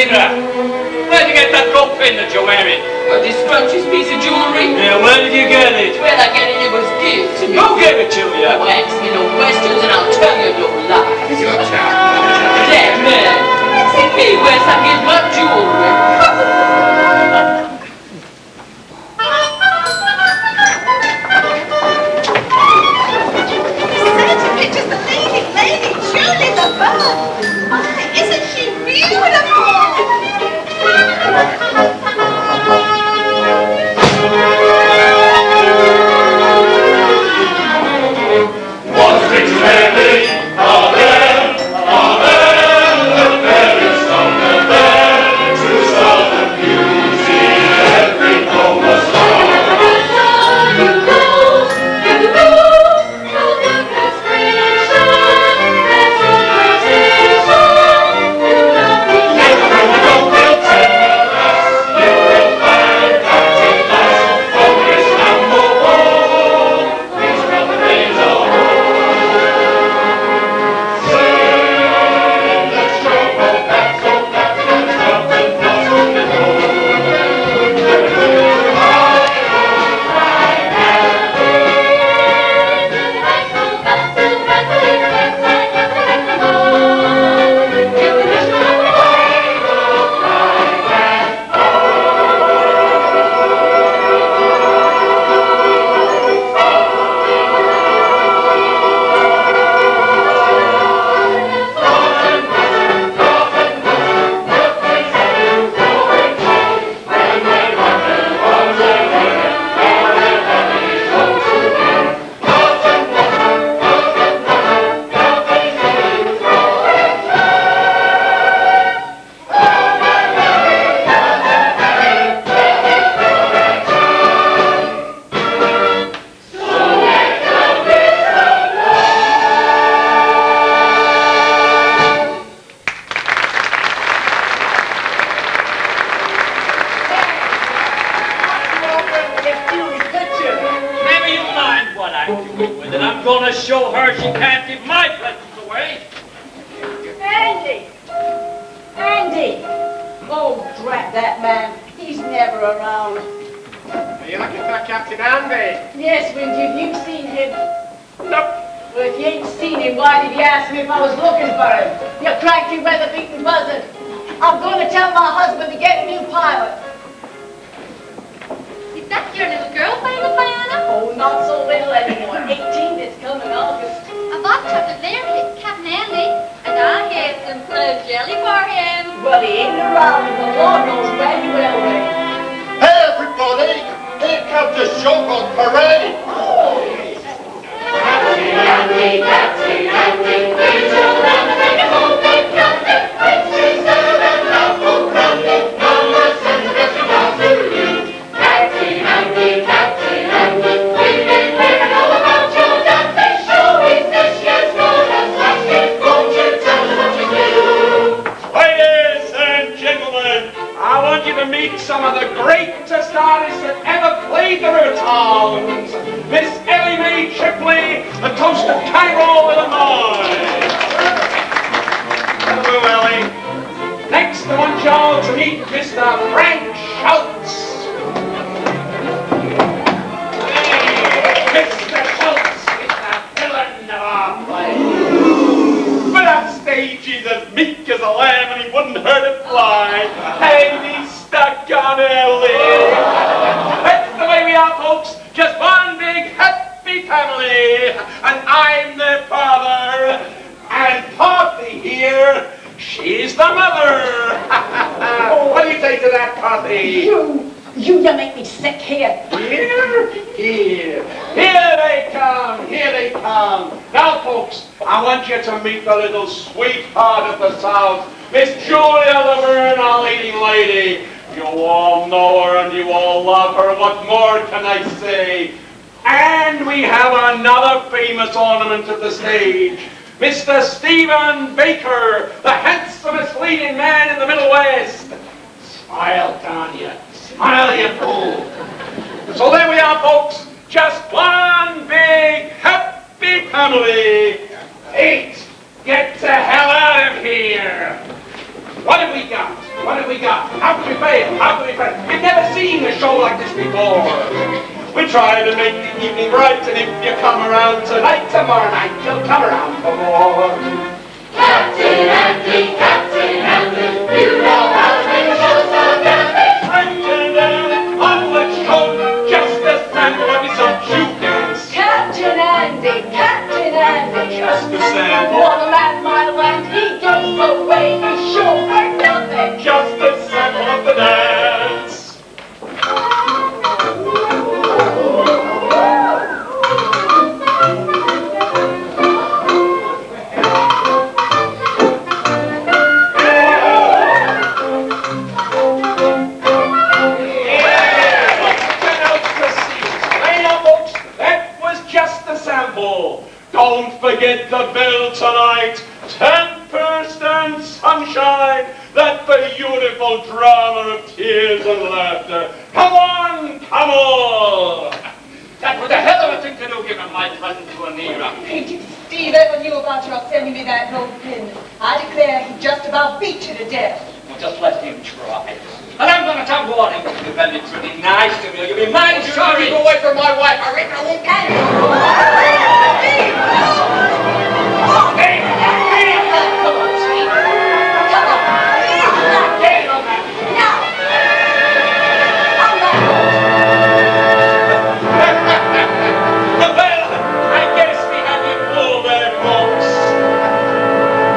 Nigger, where'd you get that gold pin that you're wearing? This scrumptious piece of jewelry? Yeah, where did you get it? Well, I get it, it was gift to me. Who gave it to you? Oh, ask me no questions and I'll tell you no lies. That man, he wears I get my jewelry. Certainly, just the lady, Julie the bird. My, isn't she beautiful? Of the stage, Mr. Stephen Baker, the handsomest leading man in the Middle West. Smile, Tanya. Smile, you fool. So there we are, folks. Just one big happy family. Eight, get the hell out of here. What have we got? we got? How can we fail? How can we fail? You've never seen a show like this before. We try to make the evening bright, and if you come around tonight, tomorrow night, you'll come around for more. Captain Andy, you know how to make a show so dandy. Captain Andy, on the show, just a sample of his shoe dance. Captain Andy, Just a sample. wanna land my land, he goes away, he's sure for nothing. Just a sample of the dance. Don't forget the bill tonight, 10% sunshine, that beautiful drama of tears and laughter. Come on, come on! That was a hell of a thing to do, giving my cousin to Anira. Hey, Steve, ever knew about your sending me that gold pin? I declare he just about beat you to death. Well, just let him try. And I'm going to tell you what, he was very pretty nice to me. You'll be mighty sorry to go away from my wife. I reckon I won't get it. Hey, come on, Steve. Come on. Get on that. Now. On that. Well, I guess we had you fooled there, folks.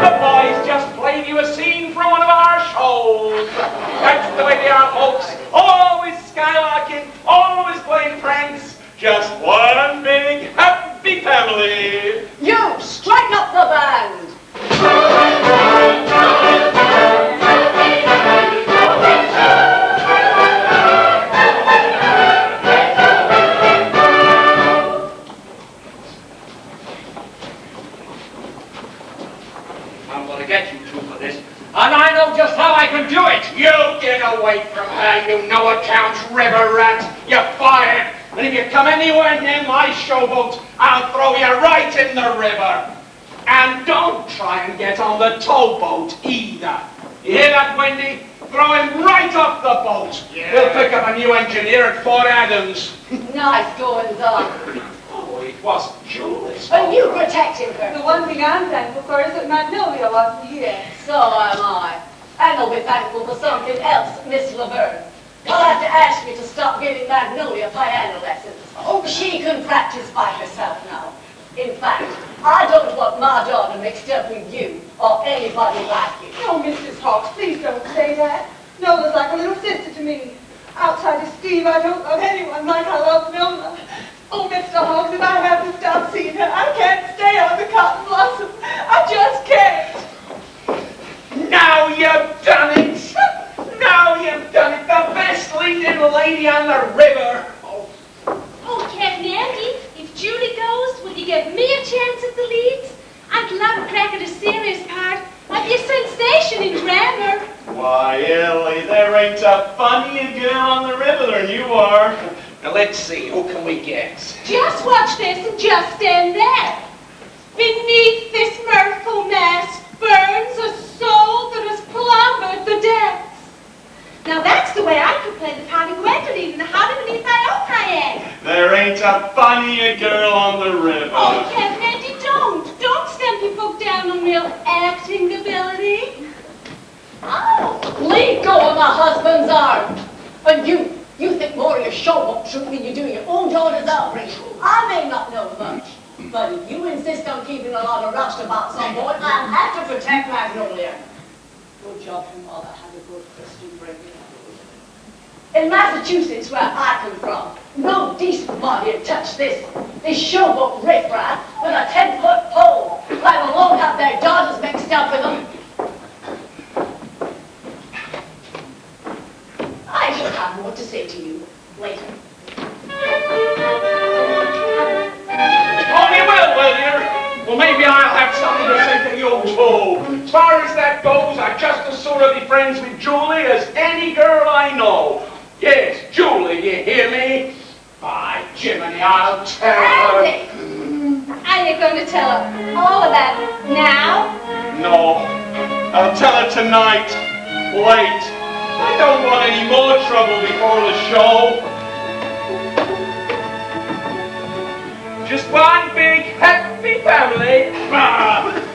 The boys just played you a scene from one of our shows. That's the way they are, folks. Always skylarking, always playing pranks. Just one big happy family. You, strike up the band. I'm going to get you two for this. And I know just how I can do it. You get away from her, you no-account river rat. You're fired. And if you come anywhere near my showboat, I'll throw you right in the river. And don't try and get on the towboat either. You hear that, Wendy? Throw him right off the boat. Yeah. We'll pick up a new engineer at Fort Adams. Nice goings on. Oh, it wasn't Julie's But fault. you protected her. The one thing I'm thankful for is that Magnolia wasn't here. So am I. And I'll be thankful for something else, Miss Laverne. You'll have to ask me to stop giving Magnolia piano lessons. Oh, she can practice by herself now. In fact, I don't want my daughter mixed up with you or anybody like you. Oh, Mrs. Hawks, please don't say that. Nola's like a little sister to me. Outside of Steve, I don't love anyone like I love Nola. Oh, Mr. Hawks, if I have to stop seeing her, I can't stay on the cotton blossom. I just can't. Now you've done it! Now you've done it! The best leading lady on the river! Oh, Captain Andy, if Julie goes, will you give me a chance at the leads? I'd love a crack at a serious part. I'd be a sensation in drama. Why, Ellie, there ain't a funnier girl on the river than you are. Now let's see, who can we get? Just watch this and just stand there. Beneath this mirthful mask burns a soul that has plumbered the depths. Now that's the way I could play the part of Gwendoline in the Holly Beneath Thy Own Kayak. There ain't a funnier girl on the river. Oh, Captain Andy, don't stamp your folk down on real acting ability. Oh, leave go of my husband's arm. And you think more of your showboat troupe than you do your own daughter's outreach. I may not know much, but if you insist on keeping a lot of rust about some boy, I'll have to protect Magnolia. Good job, your mother had a good Christian breaking. In Massachusetts, where I come from, no decent body had touched this showboat riffraff with a 10-foot pole, let alone have their daughters mixed up with them. I shall have more to say to you later. Oh, you will you? Well, maybe I'll have something to say to you too. As far as that goes, I'd just as soon be friends with Julie as any girl I know. Yes, Julie, you hear me? By Jiminy, I'll tell her. Andy, are you going to tell her all about it now? No, I'll tell her tonight, late, I don't want any more trouble before the show. Just one big happy family. Ah.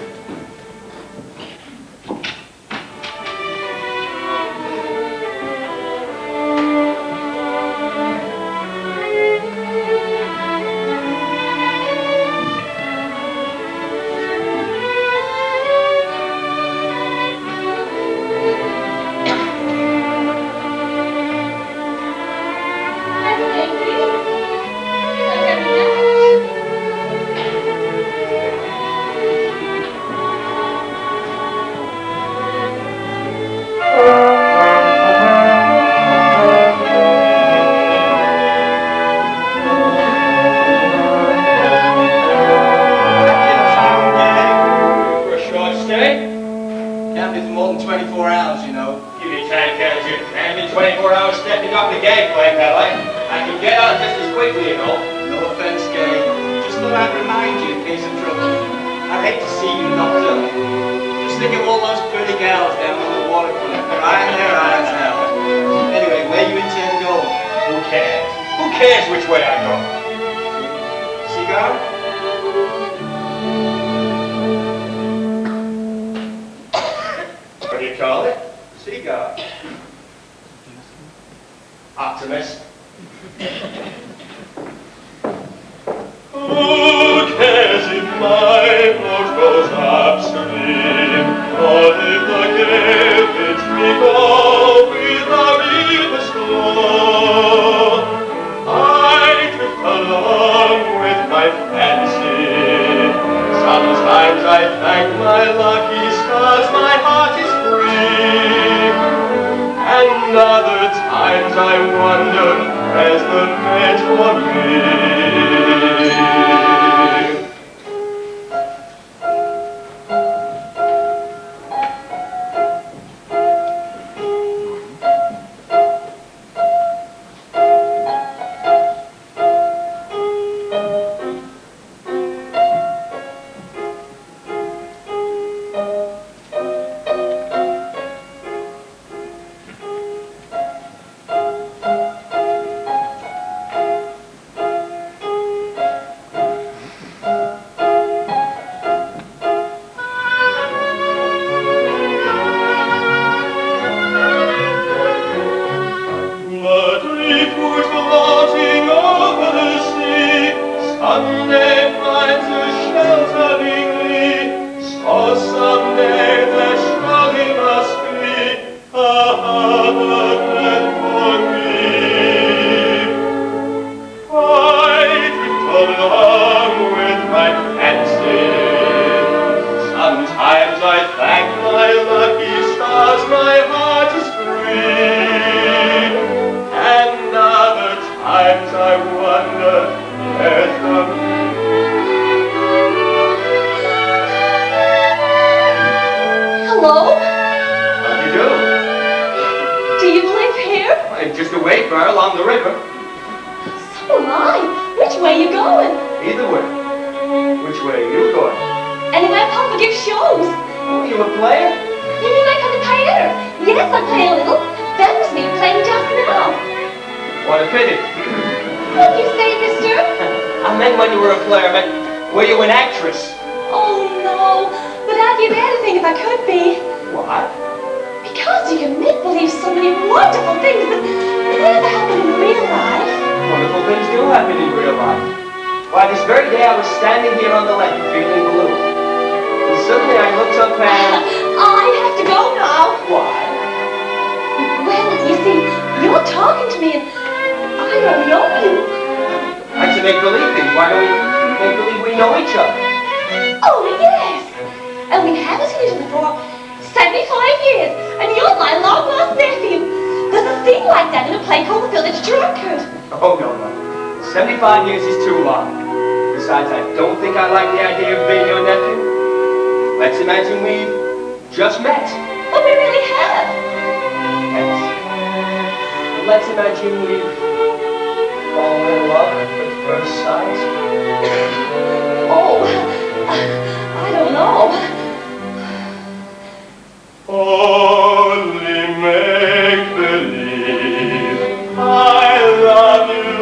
Only make the believe I love you.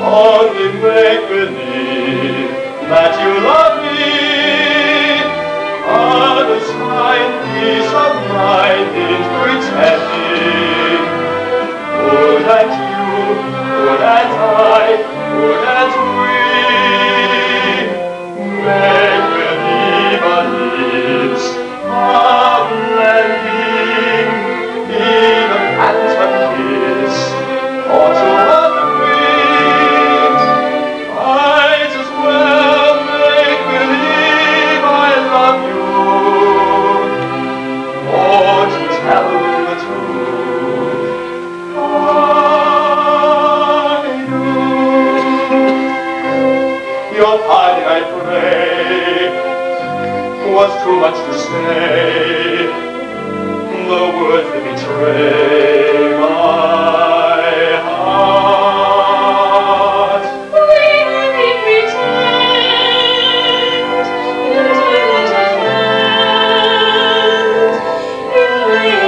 Only make believe that you love me. Unassigned peace of mind in pretending. Would that you, would that I, would that we make believe our lips are blending in a phantom kiss or to agree. Might as well make believe I love you, or to tell the truth, I do. Your pardon, I pray, was too much to say. The words that betray my heart. We only pretend, you do not offend. You lay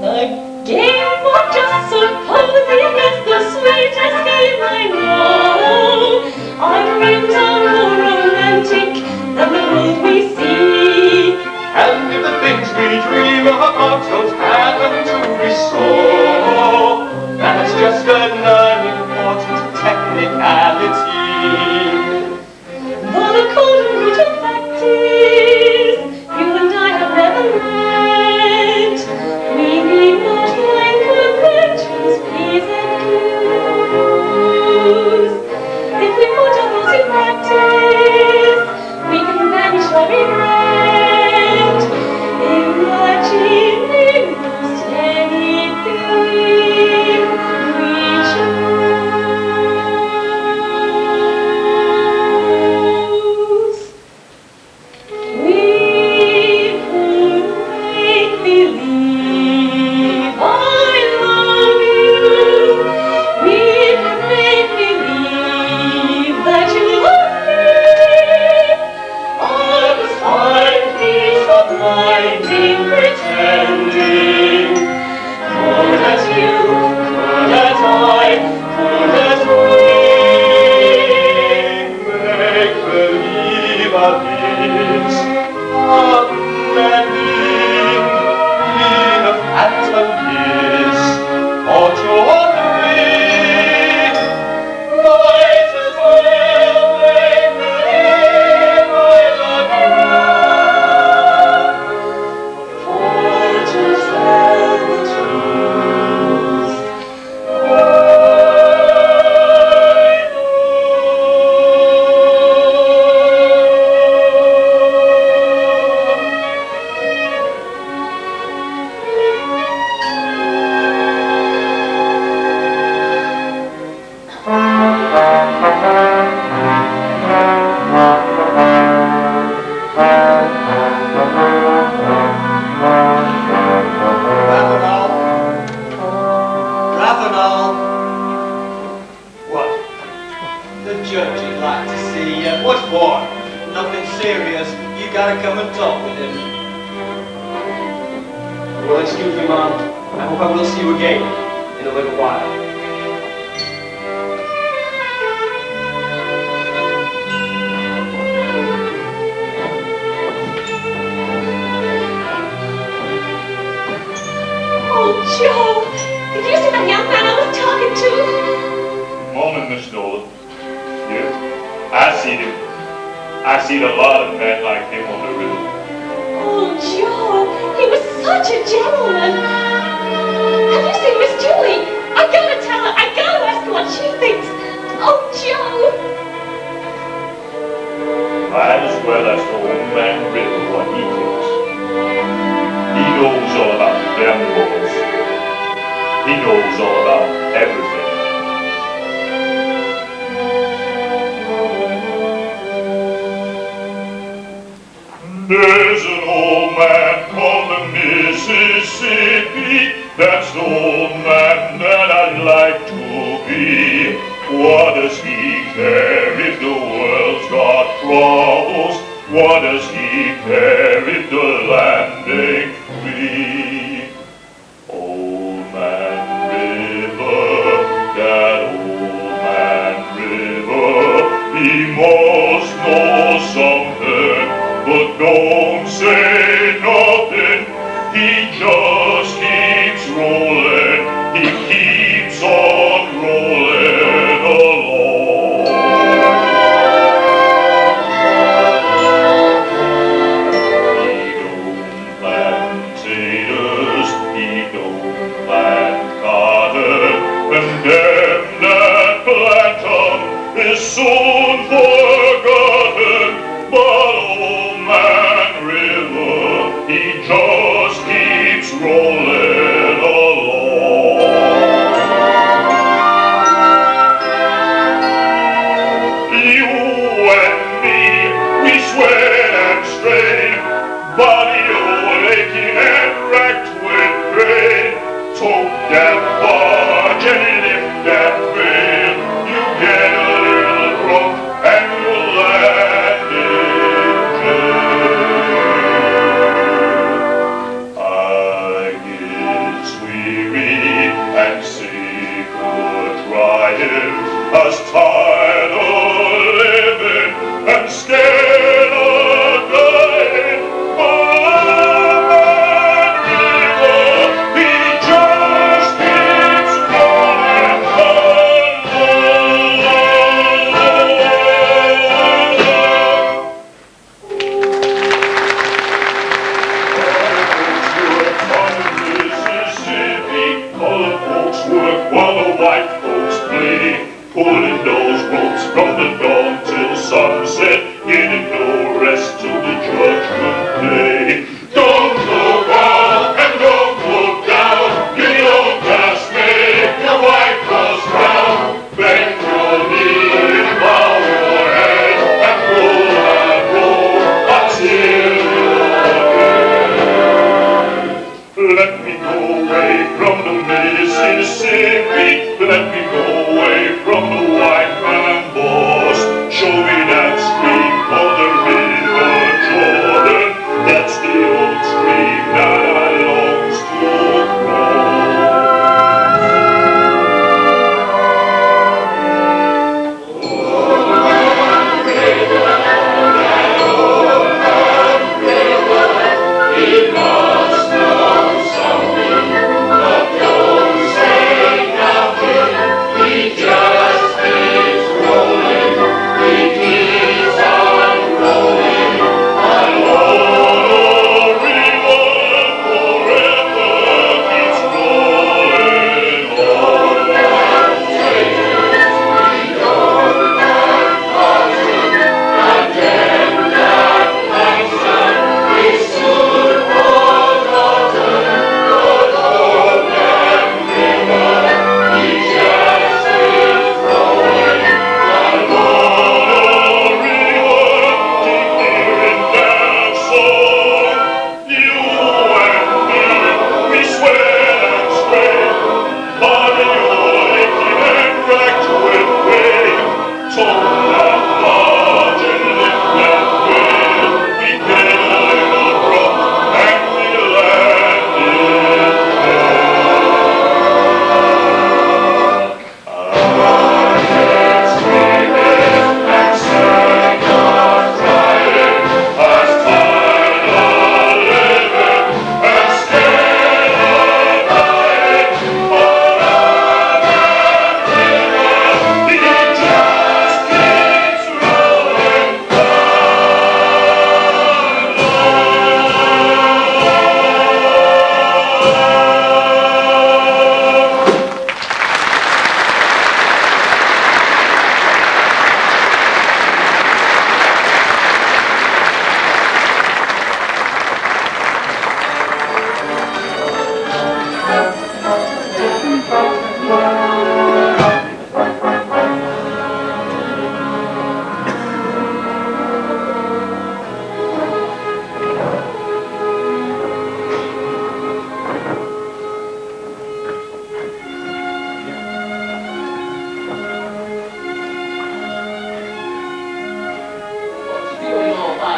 the game of just supposing is the sweetest game I know. Our dreams are more romantic than the world we see. And if the things we dream about don't happen to be so, that's just an unimportant technicality. Though the cold and brutal fact is, you and I have never met. We need not like conventions, P's and Q's. If we put our thoughts in practice, we can banish our regret. Imagining most anything we choose. We could make believe I love you. We could make believe that you love me. All the fine peace of mind in pretending. Could as you, could as I, could as we. Make believe our lips are blending in a phantom kiss or two or three. Might as well make believe I love you, or to tell the truth, I Ravenel. What? The judge would like to see you. What for? Nothing serious. You gotta come and talk with him. Well, excuse me, Mom. I hope I will see you again in a little while. Oh, Joe, did you see that young man I was talking to? Morning, Miss Nolan. Yeah, I seen him. I seen a lot of men like him on the river. Oh, Joe, he was such a gentleman. Have you seen Miss Julie? I gotta tell her. I gotta ask her what she thinks. Oh, Joe. Might as well ask the old man River what he thinks. He knows all about them boys. He knows all about everything. There's an old man called the Mississippi. That's the old man that I'd like to be. What does he care if the world's got problems? What does he care if the land ain't free? Old man river, that old man river, he must know something, but don't say nothing. He just keeps rolling, he keeps on rolling along. He don't plant potatoes, he don't plant cotton, and them that plant 'em is soon forgotten. But old man river, he just keeps rolling along. You and me, we sweat and strain, body all aching and racked with pain. Tote that barge and lift that veil, you get a little drunk and you'll land in jail. I get weary and sick of trying, as tired of living and scared of dying. But he just keeps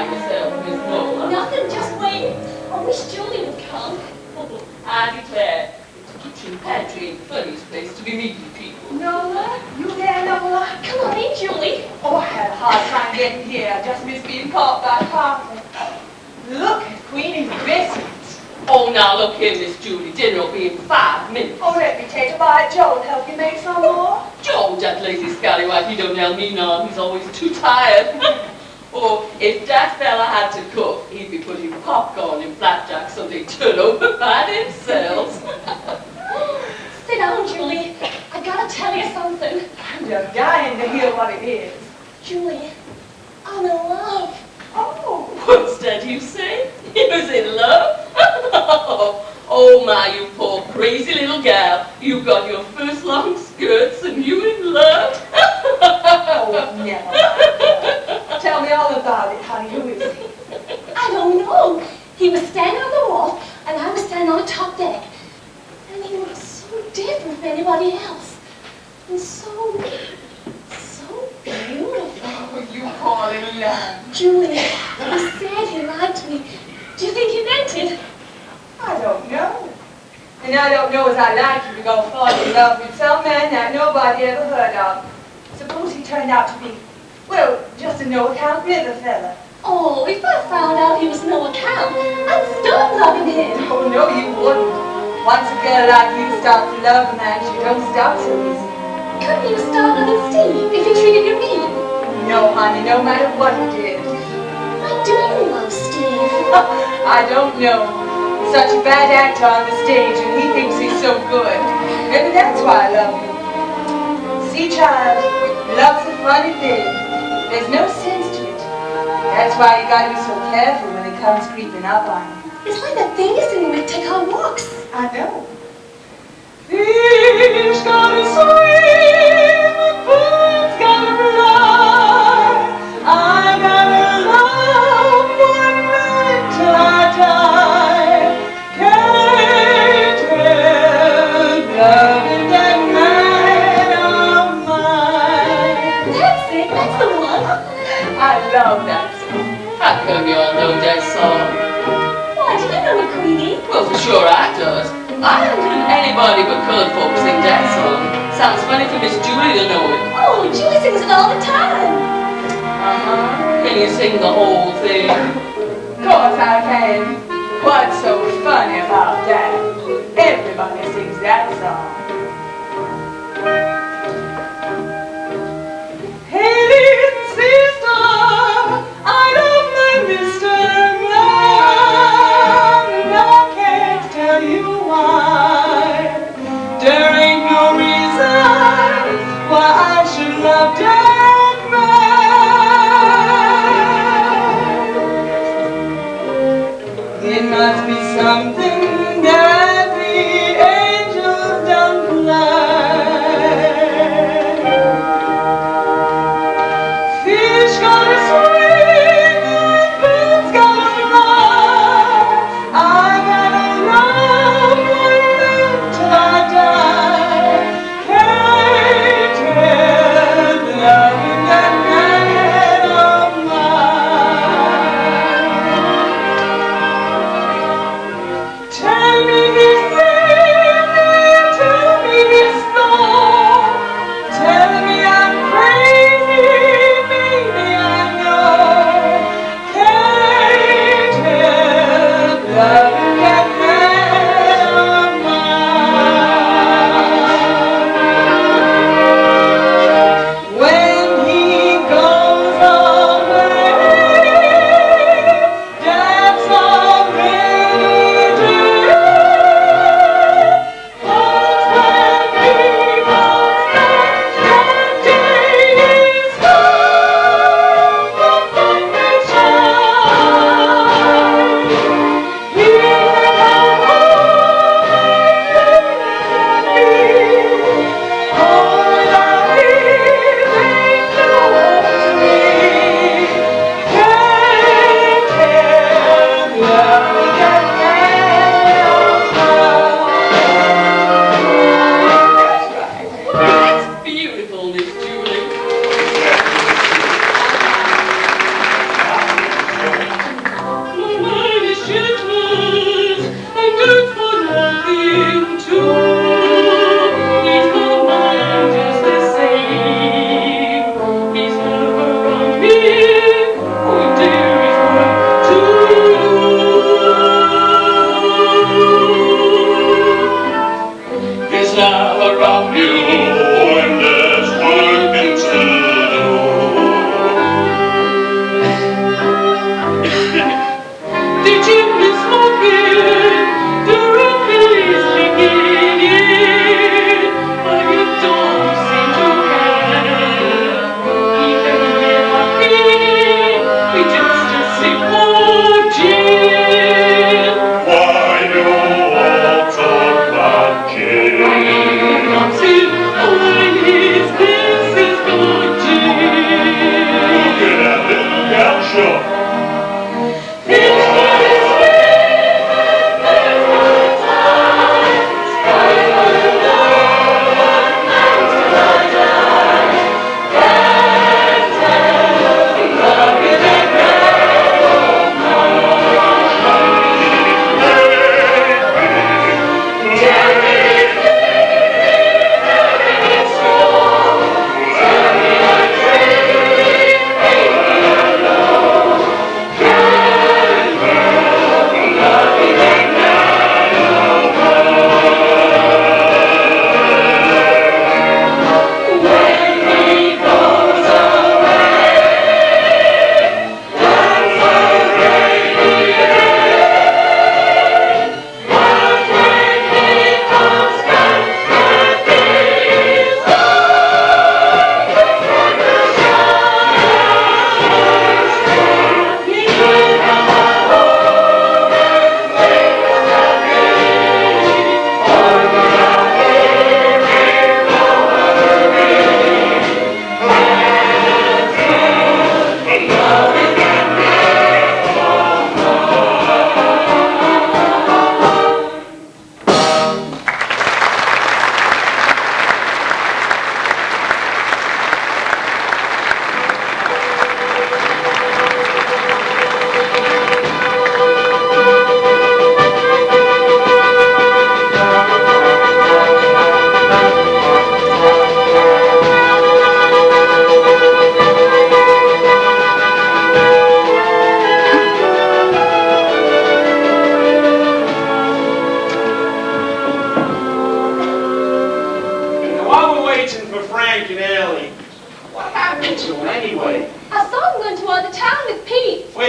about yourself, Miss Nola? Nothing, just wait. I wish Julie would come. I declare, the kitchen pantry ain't the funniest place to be meeting people. Nola? You there, Nola? Come on in, Julie. Oh, I had a hard time getting here. I just missed being caught by Carter. Look at Queenie's biscuits. Oh, now look here, Miss Julie. Dinner will be in 5 minutes. Oh, let me take a bite. Joe will help you make some more. George, that lazy scallywag, he don't help me none. He's always too tired. Or if that fella had to cook, he'd be putting popcorn in flapjack so they turn over by themselves. Sit down, Julie. I gotta tell you something. I'm just dying to hear what it is. Julie, I'm in love. Oh. What's that you say? He was in love? Oh my, you poor crazy little gal. You got your first long skirts and you in love? Oh, never mind. Tell me all about it, honey. Who is he? I don't know. He was standing on the wall, and I was standing on the top deck. And he looked so different from anybody else. And so beautiful. Oh, you call him love. Julie, he said he liked me. Do you think he meant it? I don't know. And I don't know as I like you to go fall in love with some man that nobody ever heard of. Suppose he turned out to be, well, just a no-account river fella. Oh, if I found out he was no account, I'd stop loving him. Oh, no, you wouldn't. Once a girl like you starts to love a man, she don't stop so easy. Couldn't you stop loving Steve if he treated you mean? No, honey, no matter what he did. Why do you love Steve? I don't know. He's such a bad actor on the stage, and he thinks he's so good. Maybe that's why I love him. See, child, love's a funny thing. There's no sense to it. That's why you gotta be so careful when it comes creeping up on you. It's like that thing you sing when we take our walks. I know. Fish gotta swim, birds gotta fly. I gotta love one man till I die. Can't help loving that man of mine. That's it, that's the one. I love that song. How come you all know that song? Why, do you know it, Queenie? Well, for sure I does. I haven't heard anybody but colored folks sing that song. Sounds funny for Miss Julie to know it. Oh, Julie sings it all the time. Uh-huh. Can you sing the whole thing? Of course I can. What's so funny about that? Everybody sings that song. Hey, little sister, I love my Mr. Man, and I can't tell you why. There ain't no reason why I should love that man. It must be something that the angels don't plan.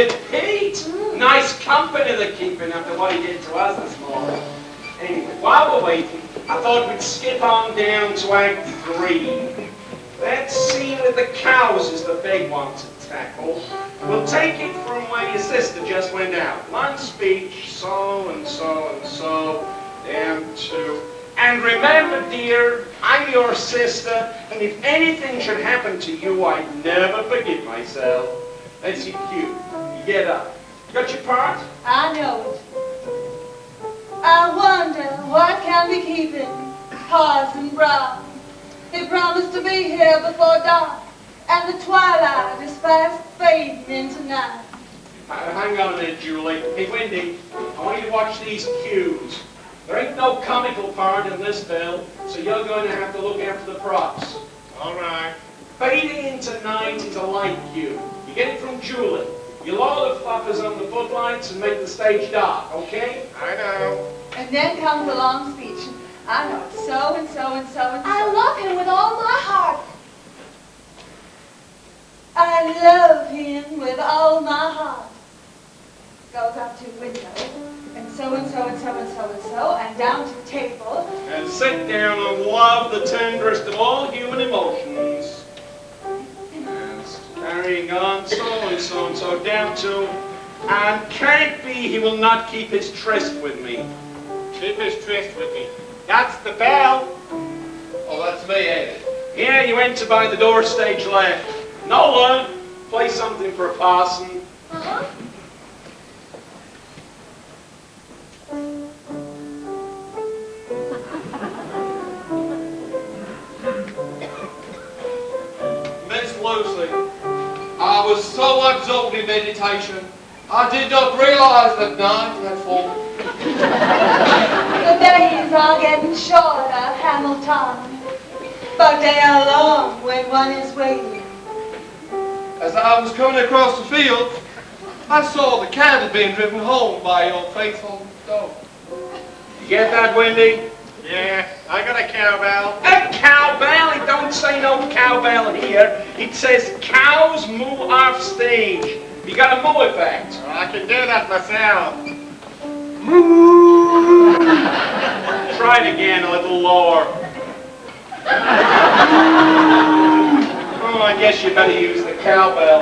with Pete. Nice company they're keeping after what he did to us this morning. Anyway, while we're waiting, I thought we'd skip on down to Act 3. That scene with the cows is the big one to tackle. We'll take it from where your sister just went out. One speech, so and so and so, down to... And remember, dear, I'm your sister, and if anything should happen to you, I'd never forgive myself. That's your cue. You get up. You got your part? I know it. I wonder what can be keeping Parson Brown. He promised to be here before dark, and the twilight is fast fading into night. Hang on a minute, Julie. Hey, Wendy, I want you to watch these cues. There ain't no comical part in this film, so you're going to have to look after the props. All right. Fading into night is a light cue. You get it from Julie. You lower the fluffers on the footlights and make the stage dark, okay? I know. And then comes a long speech. I know it so and so and so and so. I love him with all my heart. I love him with all my heart. Goes up to window, and so and so and so and so and so, and down to table. And sit down and love the tenderest of all human emotions. And carrying on, so and so and so, down to, and can't be he will not keep his tryst with me. Keep his tryst with me. That's the bell. Oh, that's me, ain't it? Yeah, you enter by the door stage left. Nola, play something for a parson. Uh-huh. Miss Lucy, I was so absorbed in meditation, I did not realize that night had fallen. The days are getting shorter, Hamilton, but they are long when one is waiting. As I was coming across the field, I saw the cattle being driven home by your faithful dog. You get that, Wendy? Yeah, I got a cowbell. A cowbell? It don't say no cowbell here. It says cows moo off stage. You got a moo effect. Well, I can do that myself. Try it again a little lower. Oh, I guess you better use the cowbell.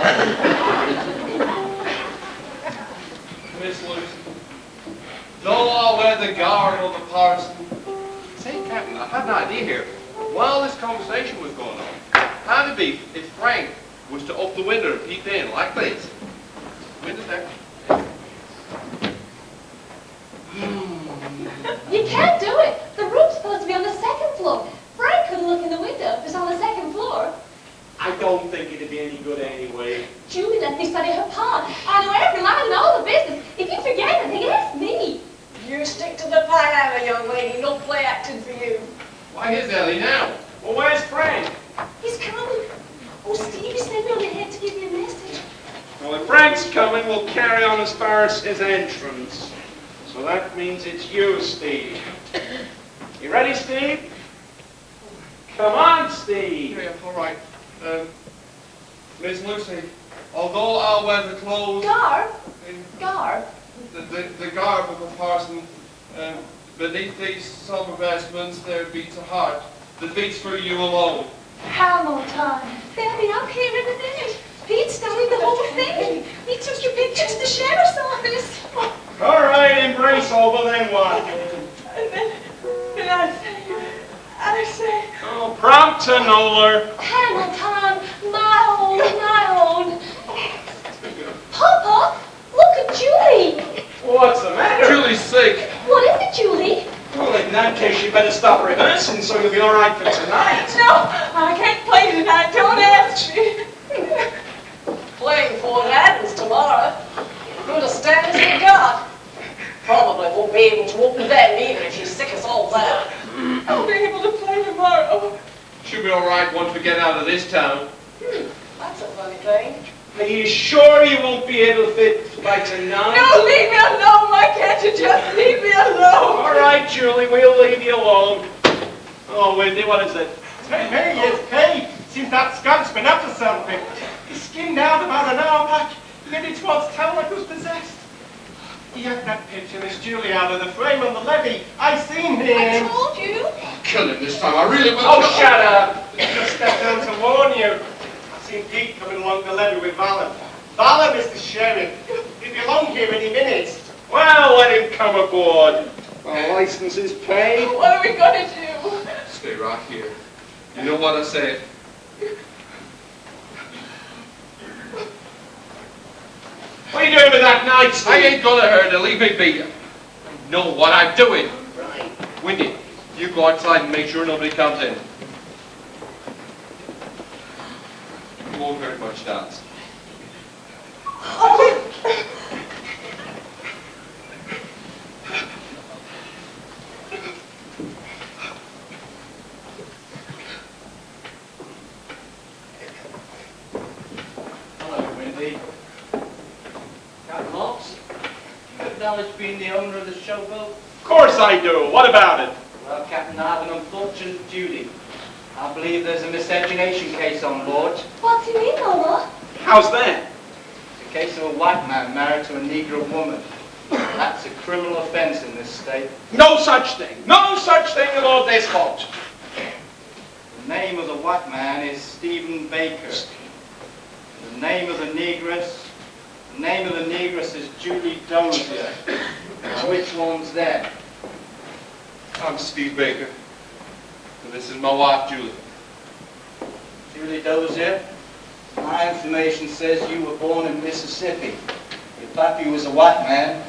Miss Lucy, though I wear the garb of the parson. Say, Captain, I had an idea here. While this conversation was going on, how'd it be if Frank was to open the window and peep in like this? Window there. You can't do it. The room's supposed to be on the second floor. Frank couldn't look in the window. It's on the second floor. I don't think it'd be any good anyway. Julie let me study her part. I know every line and all the business. If you forget anything, ask me. You stick to the piano, young lady. No play acting for you. Why, here's Ellie now. Well, where's Frank? He's coming. Oh, Steve, he sent me on ahead to give you a message. Well, if Frank's coming, we'll carry on as far as his entrance. So that means it's you, Steve. You ready, Steve? Come on, Steve. Yeah, all right. Miss Lucy, although I'll wear the clothes... Garb? in- Garb? The garb of a parson, beneath these somber vestments there beats a heart that beats for you alone. Hamilton. They'll be up here in a minute. Pete studied the whole thing. He took your pictures to the sheriff's office. All right, embrace over, then what? And then I say, Oh, prompt to Noller. Hamilton, my own. Papa, look at Julie. What's the matter? Julie's sick. What is it, Julie? Well, in that case, you better stop rehearsing so you'll be all right for tonight. no, I can't play tonight. Don't ask me. Playing for it happens tomorrow. Good as stand as you got. Probably won't be able to open that either if she's sick as all that. I'll be able to play tomorrow. She'll be all right once we get out of this town. That's a funny thing. Are you sure you won't be able to fit by tonight? No, leave me alone. Why can't you just leave me alone? All right, Julie, we'll leave you alone. Oh, Wendy, what is it? Hey, it's Pete. Seems that skunk's been up to something. He skinned out about an hour back. Maybe 'twas town like was possessed. He had that picture, Miss Julie, out of the frame on the levee. I seen him. I told you. Kill him this time, I really will. Oh, shut up! Just stepped down to warn you. I seen Pete coming along the levee with Valor. Valor, Mr. Sheriff. He'll be along here any minute. Well, let him come aboard. Our license is paid. What are we going to do? Stay right here. You know what I said? What are you doing with that knife, Steve? I ain't gonna hurt her, leave me be. I know what I'm doing. Right. Windy, you go outside and make sure nobody comes in. You won't hurt much, Dance. Hello, Windy. Captain Locks, you acknowledge being the owner of the Showboat? Of course I do. What about it? Well, Captain, I have an unfortunate duty. I believe there's a miscegenation case on board. What do you mean, Mama? How's that? It's a case of a white man married to a Negro woman. That's a criminal offense in this state. No such thing. No such thing aboard this boat. The name of the white man is Stephen Baker. The name of the negress is Julie Dozier. Now, which one's that? I'm Steve Baker. And this is my wife, Julie. Julie Dozier? My information says you were born in Mississippi. Your pappy was a white man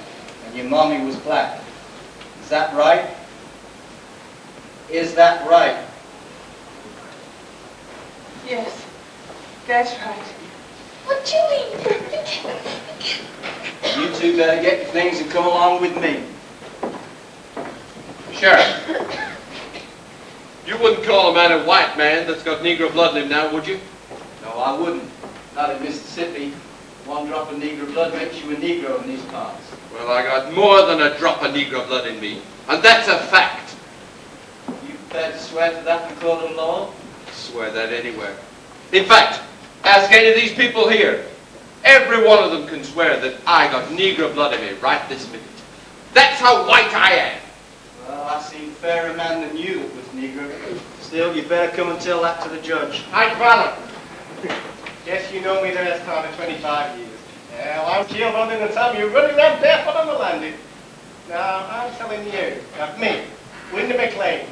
and your mommy was black. Is that right? Is that right? Yes, that's right. But Julie, You two better get your things and come along with me. Sheriff, you wouldn't call a man a white man that's got Negro blood in him now, would you? No, I wouldn't. Not in Mississippi. One drop of Negro blood makes you a Negro in these parts. Well, I got more than a drop of Negro blood in me, and that's a fact. You prepared to swear to that in court of law? Swear that anywhere. In fact, ask any of these people here. Every one of them can swear that I got Negro blood in me right this minute. That's how white I am. Well, I've seen fairer man than you that was Negro. Still, you better come and tell that to the judge. Hi, brother. Guess you know me the last time of 25 years. Yeah, well, I'm killed under the time you're running around barefoot on the landing. Now, I'm telling you, that me, Windy McLean,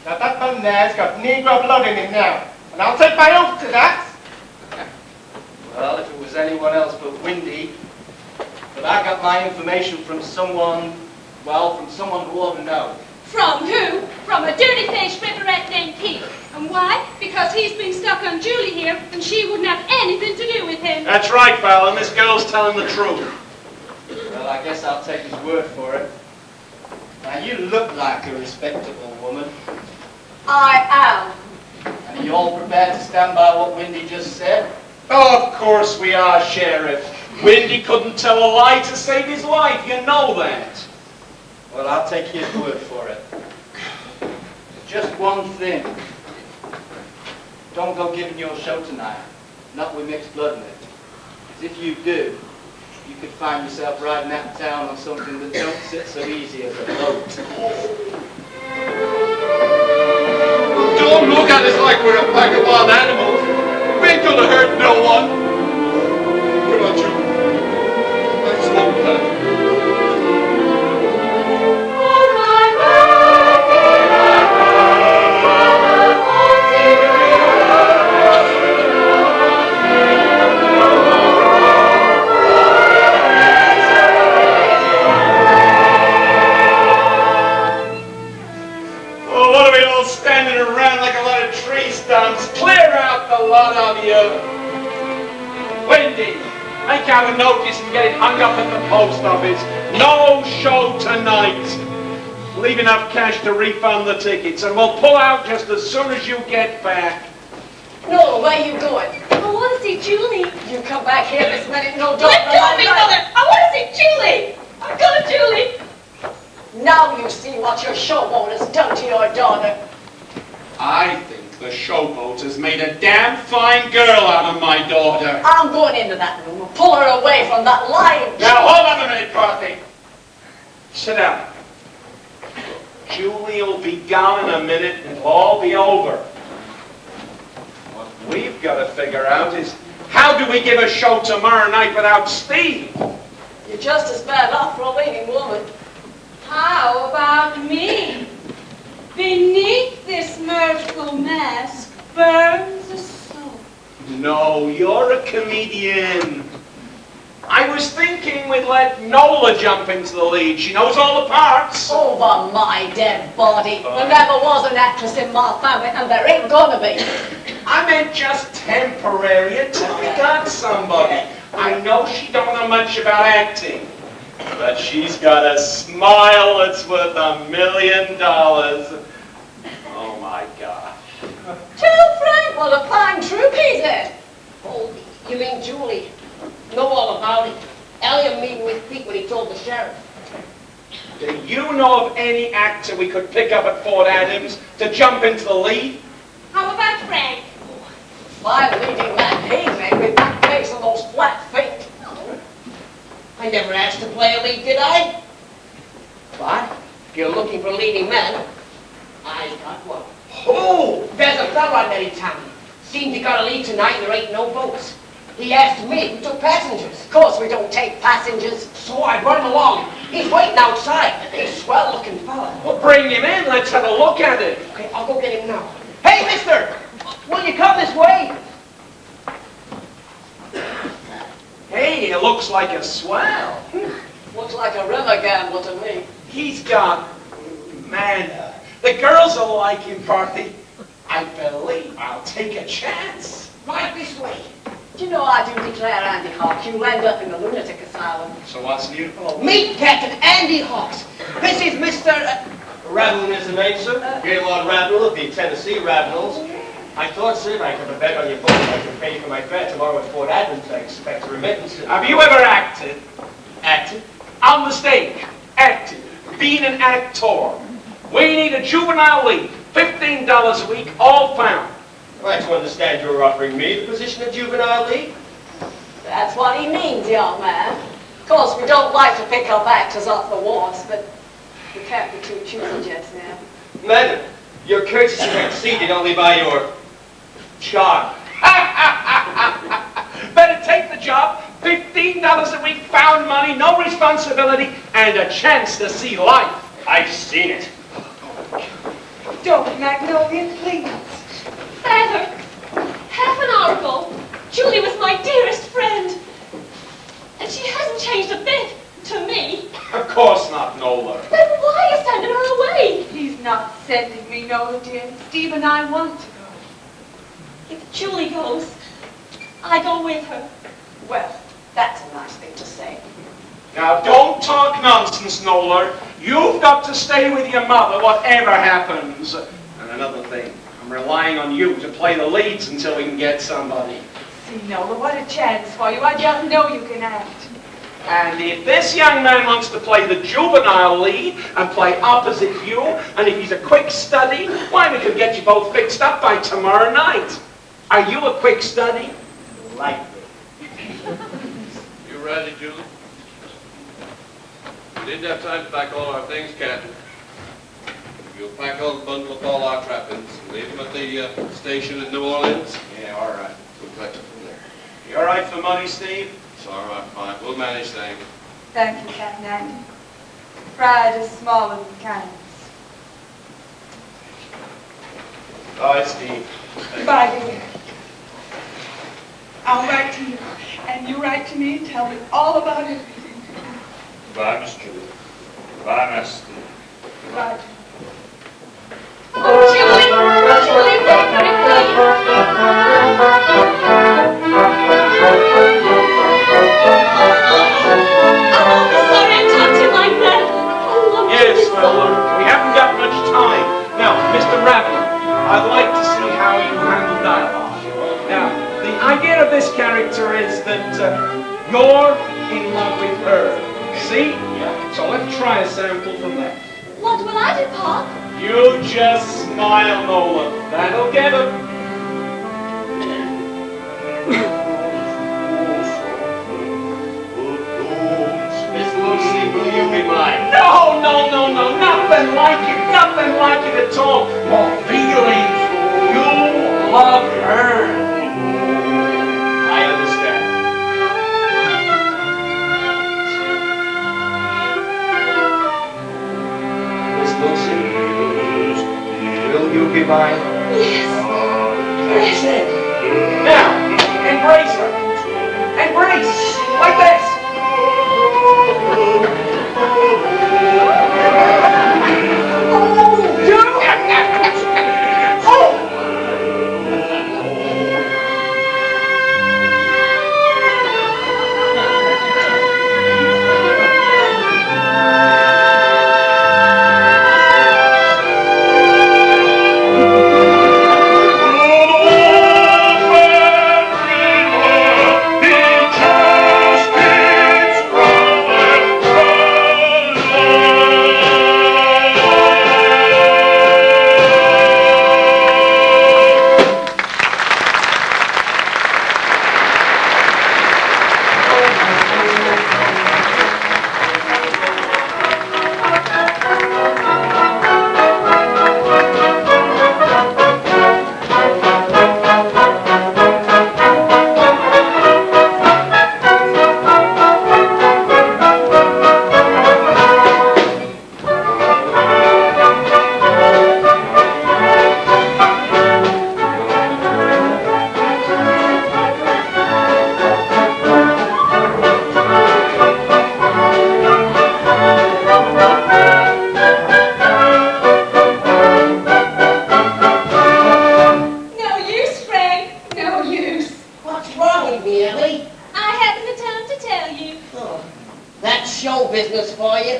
that man there's got Negro blood in him now. And I'll take my oath to that. Well, if it was anyone else but Windy. But I got my information from someone, well, from someone who ought to know. from who? From a dirty-faced riverette named Pete. And why? Because he's been stuck on Julie here, and she wouldn't have anything to do with him. That's right, pal, and this girl's telling the truth. Well, I guess I'll take his word for it. Now, you look like a respectable woman. I am. And are you all prepared to stand by what Windy just said? Oh, of course we are, Sheriff. Windy couldn't tell a lie to save his life, you know that. Well, I'll take his word for it. Just one thing. Don't go giving your show tonight. Not with mixed blood in it. Because if you do, you could find yourself riding out of town on something that don't sit so easy as a boat. Don't look at us like we're a pack of wild animals. We ain't gonna hurt no one. Come on, Julie. Let's smoke that. Well, what are we all standing around like a lot of tree stumps? Clear out the lot of you. Wendy, make out a notice and get it hung up at the post office. No show tonight. Leave enough cash to refund the tickets, and we'll pull out just as soon as you get back. No, where you going? I want to see Julie. You come back here this minute, no don't. Let go of me, Mother. I want to see Julie. I'm going to Julie. Now you see what your showboat has done to your daughter. I think the Showboat has made a damn fine girl out of my daughter. I'm going into that room and pull her away from that lying... Now, hold on a minute, Dorothy. Sit down. Julie will be gone in a minute and it'll all be over. What we've got to figure out is, how do we give a show tomorrow night without Steve? You're just as bad off for a waiting woman. How about me? Beneath this mirthful mask burns a soul. No, you're a comedian. I was thinking we'd let Nola jump into the lead. She knows all the parts. Over my dead body. There never was an actress in my family, and there ain't gonna be. I meant just temporary until we got somebody. I know she don't know much about acting, but she's got a smile that's worth $1 million. Oh my gosh. Too frank, what a fine troop he's in. Oh, you mean Julie? Know all about it. Elliot meeting with Pete when he told the sheriff. Do you know of any actor we could pick up at Fort Adams to jump into the lead? How about Frank? My leading man, he made with that face and those flat feet. I never asked to play a lead, did I? But if you're looking for a leading man, I got one. Who? There's a fella I met in town. Seems he got a lead tonight and there ain't no boats. He asked me if we took passengers. Of course we don't take passengers. So I brought him along. He's waiting outside. He's a swell-looking fella. Well, bring him in. Let's have a look at it. Okay, I'll go get him now. Hey, mister! Will you come this way? Hey, it looks like a swell. Looks like a river gambler to me. He's got... Man, the girls will like him, Parthy. I believe I'll take a chance. Right this way. Do you know I do declare Andy Hawk, you'll end up in the lunatic asylum. So what's new? Meet Captain Andy Hawks. This is Mr. Ravenel is the name, sir. Gaylord Ravenel of the Tennessee Ravenels. I thought, sir, I could have a bet on your boat. I could pay for my bet tomorrow at Fort Adams. I expect a remittance. Have you ever acted? Acted? On the stage. Acted. Being an actor. We need a juvenile lead. $15 a week, all found. Well, I to understand you're offering me the position of juvenile lead. That's what he means, young man. Of course, we don't like to pick up actors off the wards, but we can't be too choosy just now. Madam, your courtesy exceeded only by your charm. Better take the job. $15 a week, found money, no responsibility, and a chance to see life. I've seen it. Don't, Magnolia, please. Father, half an hour ago, Julie was my dearest friend. And she hasn't changed a bit to me. Of course not, Nola. Then why are you sending her away? He's not sending me, Nola, dear. Steve and I want to go. If Julie goes, I go with her. Well, that's a nice thing to say. Now, don't talk nonsense, Nola. You've got to stay with your mother, whatever happens. And another thing, I'm relying on you to play the leads until we can get somebody. See, Nola, what a chance for you. I just know you can act. And if this young man wants to play the juvenile lead and play opposite you, and if he's a quick study, why, we could get you both fixed up by tomorrow night. Are you a quick study? Likely. You ready, Julie? We didn't have time to pack all our things, Captain. You'll pack all the bundle up all our trappings and leave them at the station in New Orleans? Yeah, all right. We'll collect it from there. You all right for money, Steve? It's all right, fine. We'll manage things. Thank you, Captain Andy. Pride is smaller than kindness. Bye, Steve. Goodbye, dear. I'll write to you, and you write to me and tell me all about everything. Goodbye, Miss Julie. Goodbye, Miss Steve. Goodbye. Oh, Julie, I'm sorry I talked to you like that. Yes, well, we haven't got much time. Now, Mr. Rabbit, I'd like to see how you handle dialogue. Now, the idea of this character is that you're in love with her. See? Yeah. So let's try a sample from that. What will I do, Pop? You just smile, Nola. That'll get him. no, nothing like it at all. More feelings. You love her. I understand. Miss Lucy, will you be mine? That's it. Now, embrace her. Embrace, like this. Show business for you.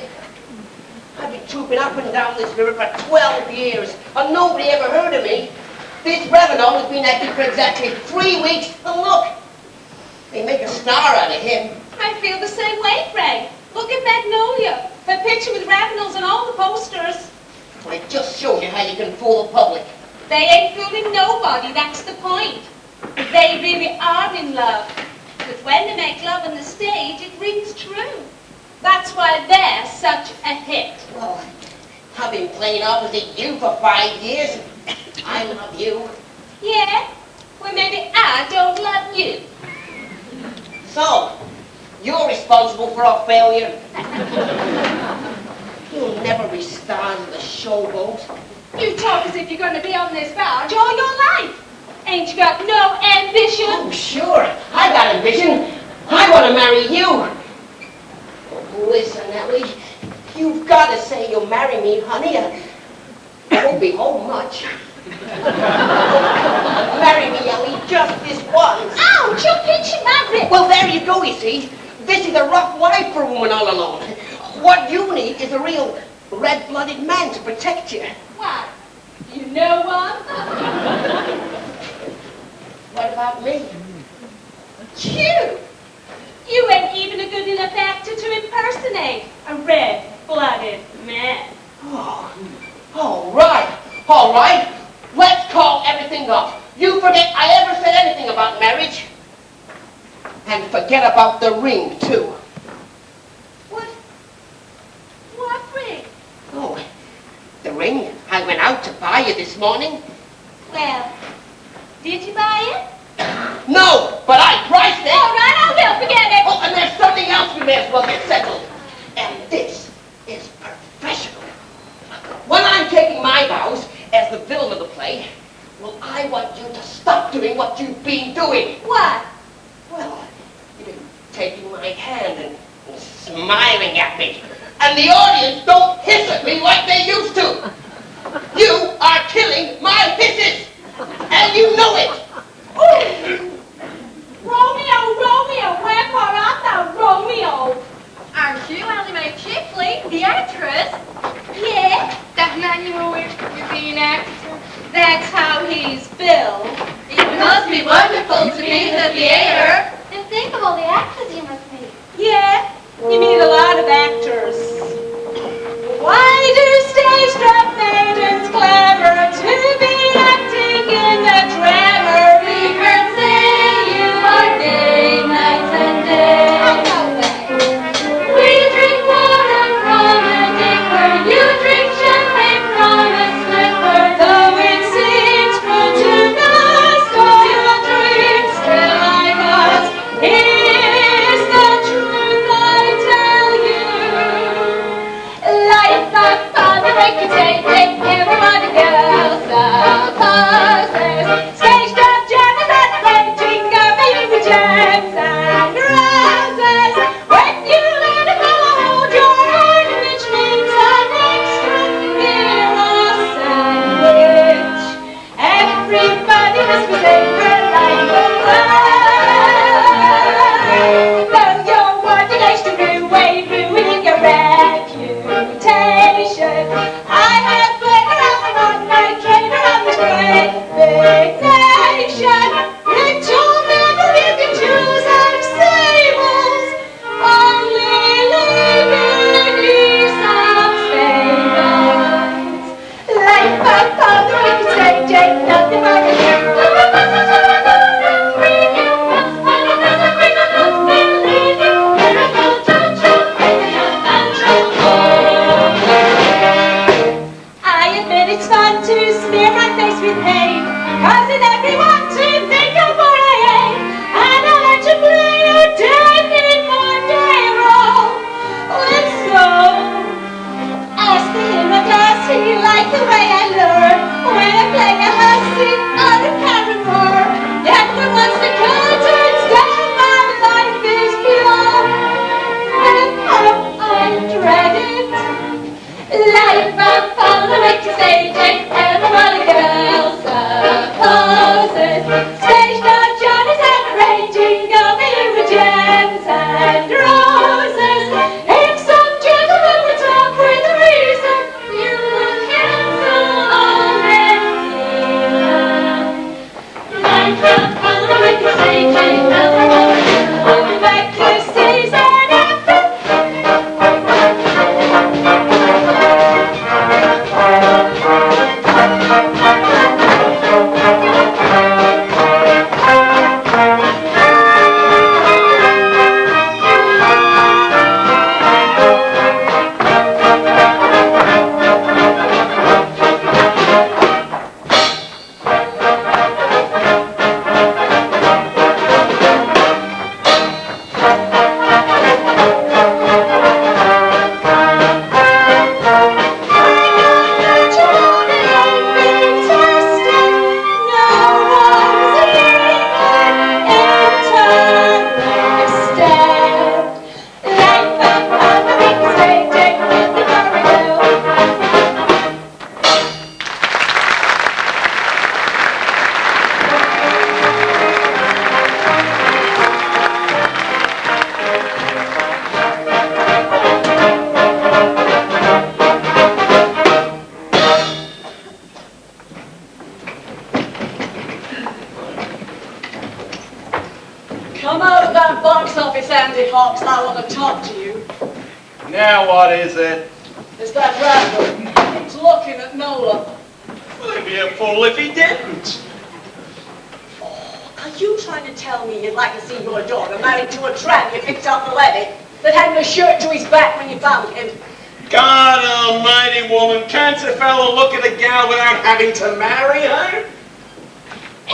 I've been trooping up and down this river for 12 years, and nobody ever heard of me. This Revenant has been acting for exactly 3 weeks, and look, they make a star out of him. I feel the same way, Frank. Look at Magnolia. Her picture with Ravenels on all the posters. Well, it just shows you how you can fool the public. They ain't fooling nobody, that's the point. They really are in love. But when they make love on the stage, it rings true. That's why they're such a hit. Well, I've been playing opposite you for 5 years. I love you. Yeah? Well, maybe I don't love you. So, you're responsible for our failure. You'll never be stars of the Showboat. You talk as if you're going to be on this barge all your life. Ain't you got no ambition? Oh, sure. I got ambition. I want to marry you. Listen, Ellie, you've got to say you'll marry me, honey. I won't be home much. Marry me, Ellie, just this once. Ouch, you're pinching my rib. Well, there you go, you see. This is a rough life for a woman all alone. What you need is a real red-blooded man to protect you. Why? You know one? What about me? You! You ain't even a good enough actor to impersonate a red-blooded man. Oh, all right. Let's call everything off. You forget I ever said anything about marriage. And forget about the ring, too. What ring? Oh, the ring I went out to buy you this morning. Well, did you buy it? No, but I priced it. All right, I will. Forget it. Oh, and there's something else we may as well get settled. And this is professional. When I'm taking my vows as the villain of the play, well, I want you to stop doing what you've been doing. What? Well, you've been taking my hand and smiling at me. And the audience don't hiss at me like they used to. You are killing my hisses. And you know it. Romeo, wherefore art thou Romeo? Aren't you Ellie Mae Chipley, the actress? Yeah. That man you were with, you're being actor? That's how he's billed. It must be wonderful to be in the theater. And think of all the actors you must meet. Yeah, you meet a lot of actors. Why do stage-struck maidens clamor to be acting in the drama? We heard say you are day, night and day. Oh, no way. We drink water from a digger the way I learn when I play a hussy on a carrot. Yet when once the curtains down, my life is pure. And how I dread it. Life upon the wicked stage, and what a girl supposes. Stage door Johnny's and raging over you with gems and roses. If some gentleman would talk with reason, you will cancel all this. Life upon the wicked stage, and what a girl. Welcome back to season after. Come out of that box office, Andy Hawks. I want to talk to you. Now what is it? It's that Randall. He's looking at Nola. Well, he'd be a fool if he didn't. Are you trying to tell me you'd like to see your daughter married to a tramp you picked off the levee that hadn't a shirt to his back when you found him? God almighty, woman, can't a fellow look at a gal without having to marry her?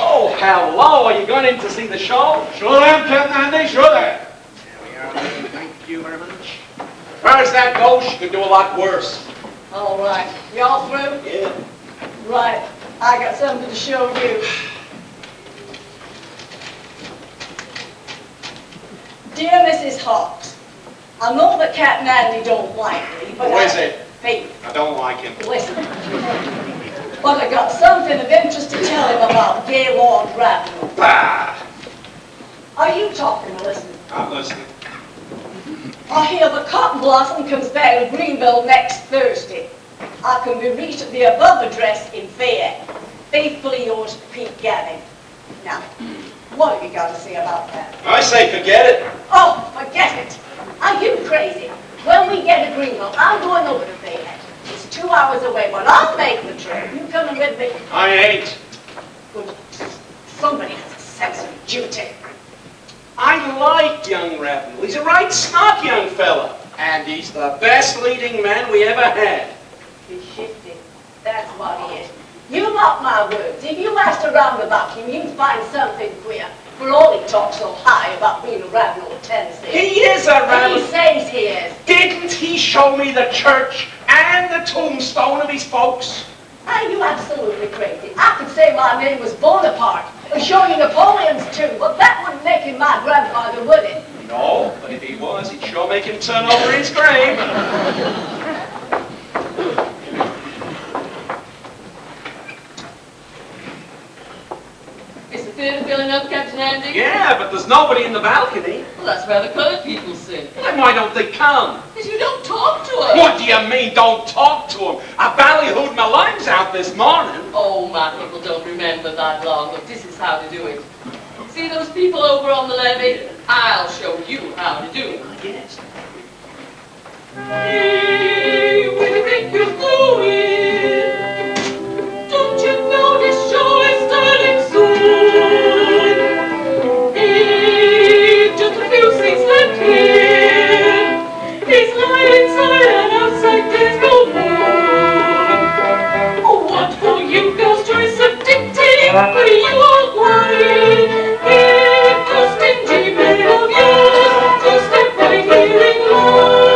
Oh, hello, are you going in to see the show? Sure am, Captain Andy, sure am. There we are, thank you very much. As far as that goes, she could do a lot worse. All right. You all through? Yeah. Right. I got something to show you. Dear Mrs. Hawks, I know that Captain Andy don't like me, but Who is it? Faith. I don't like him. Listen. But I got something of interest to tell him about Gaylord Ravenel. Bah! Are you talking or listening? I'm listening. I hear the Cotton Blossom comes back to Greenville next Thursday. I can be reached at the above address in Fayette. Faithfully yours, Pete Gavin. Now, what have you got to say about that? I say forget it. Oh, forget it. Are you crazy? When we get to Greenville, I'm going over to Fayette. It's 2 hours away, but I'll make the trip. You coming with me? I ain't. Good. Somebody has a sense of duty. I like young Ravenel. He's a right snot young fella. And he's the best leading man we ever had. He's shifty. That's what he is. You mark my words. If you asked around about him, you'd find something queer. For all he talks so high about being a Ravenel of Tennessee. He is a Ravenel. He says he is. Didn't he show me the church and the tombstone of his folks? Are you absolutely crazy? I could say my name was Bonaparte and show you Napoleon's too, but that wouldn't make him my grandfather, would it? No, but if he was, he'd sure make him turn over his grave. Is the theatre filling up, Captain Andy? Yeah, but there's nobody in the balcony. Well, that's where the colored people sit. Then why don't they come? Because you don't talk to them. What do you mean, don't talk to them? I ballyhooed my lungs out this morning. Oh, my people don't remember that long, but this is how to do it. See those people over on the levee? I'll show you how to do it. Yes. Hey, where do you think you're going? Don't you know this show is starting soon? Hey, just a few seats left here. He's lying inside and outside there's no moon. Oh, what will you girls choice of dictating? Where you all going? If those stingy men of yours to step right here in line.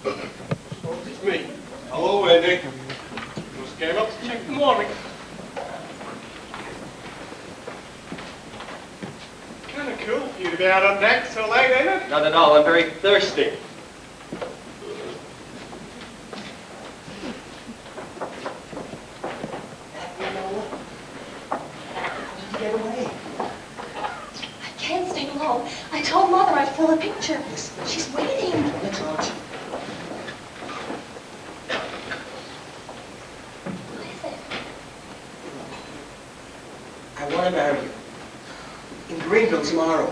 Oh, it's me. Hello, Wendy. Just came up to check the morning. Kind of cool for you to be out on deck so late, ain't it? Not at all. I'm very thirsty. Get away. I can't stay long. I told Mother I'd fill a picture. She's waiting. Let's watch. What is it? I want to marry you. In Greenville tomorrow.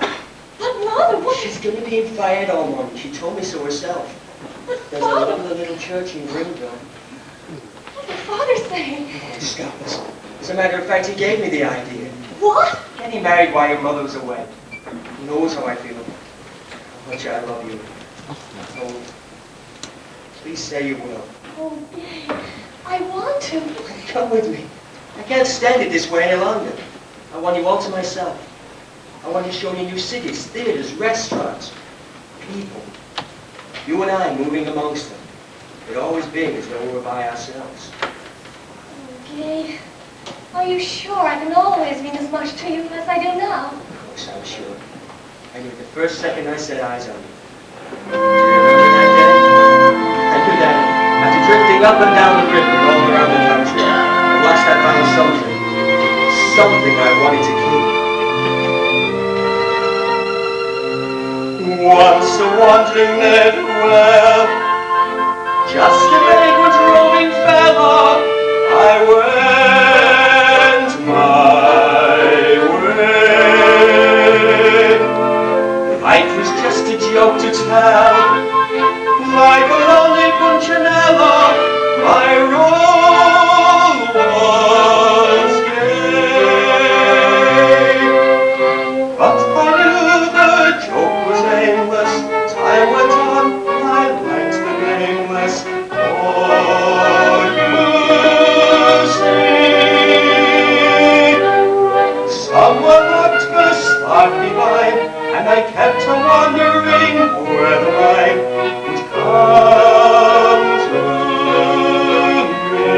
But Mother, what? She's going to be in fired all morning. She told me so herself. But There's a Father, lovely little church in Greenville. what did Father say? Oh, stop it. As a matter of fact, he gave me the idea. What? Getting married while your mother was away. He knows how I feel. How much I love you. Oh, please say you will. Oh, Dad, I want to. Come with me. I can't stand it this way any longer. I want you all to myself. I want to show you new cities, theaters, restaurants, people. You and I moving amongst them. It always being as though we were by ourselves. Okay. Are you sure I can always mean as much to you as I do now? Of course, I'm sure. I knew it the first second I set eyes on you. Do you remember that day? I knew that after drifting up and down the river and all around the country, at last I found something. Something I wanted to keep. Once a wandering ne'er-do-well, just a vagrant roving fellow, I went my way. Life was just a joke to tell, like a lonely punchinello, my role was gay. But I knew the joke was aimless. Time went on, my lines were nameless. Oh, you see, someone looked the spark behind, and I kept on wondering where the light would come to me.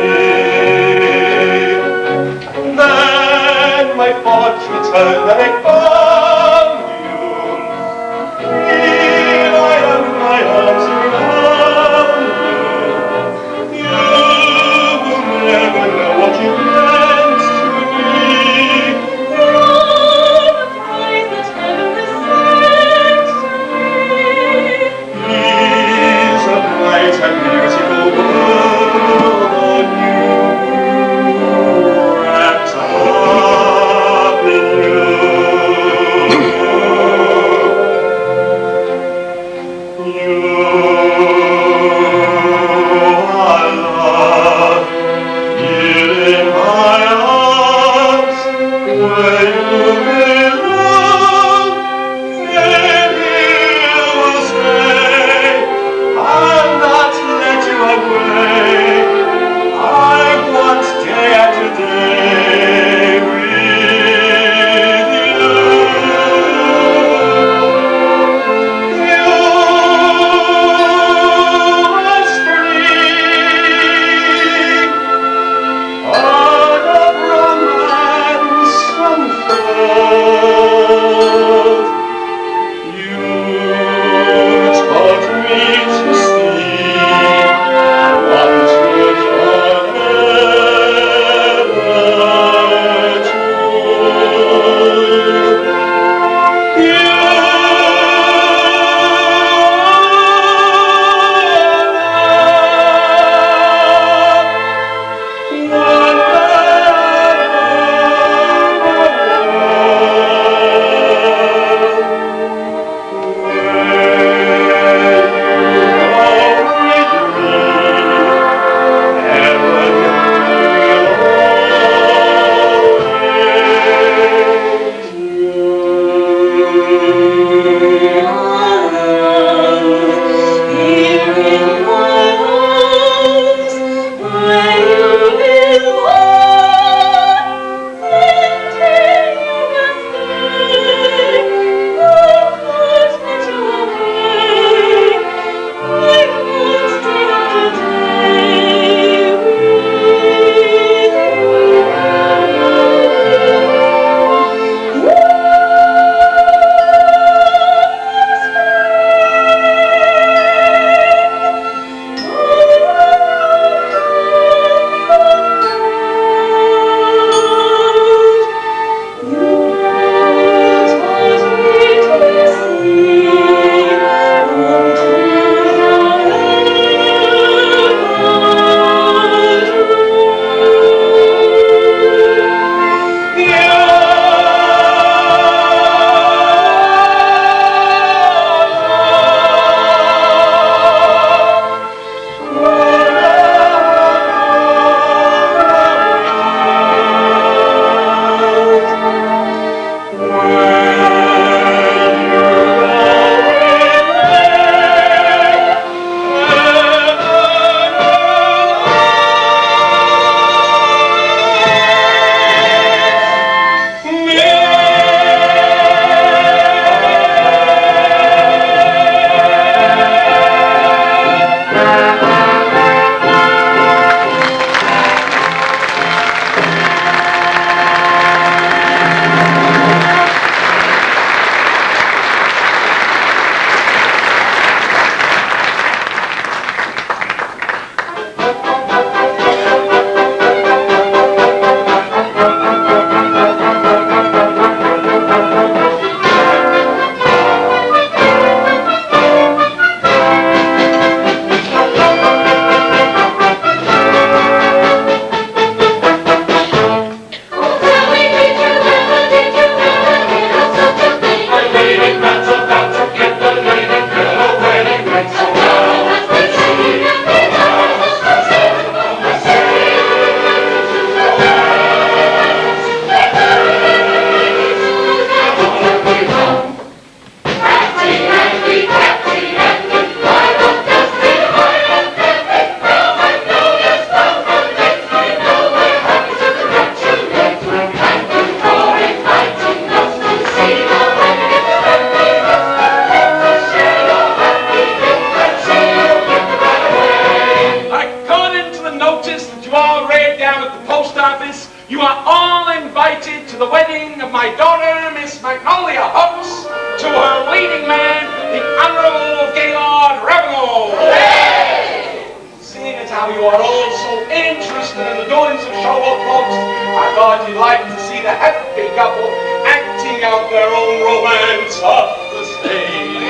goings of Showboat, folks. I thought you'd like to see the happy couple acting out their own romance off the stage.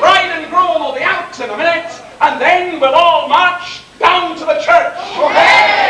Bride and groom will be out in a minute, and then we'll all march down to the church.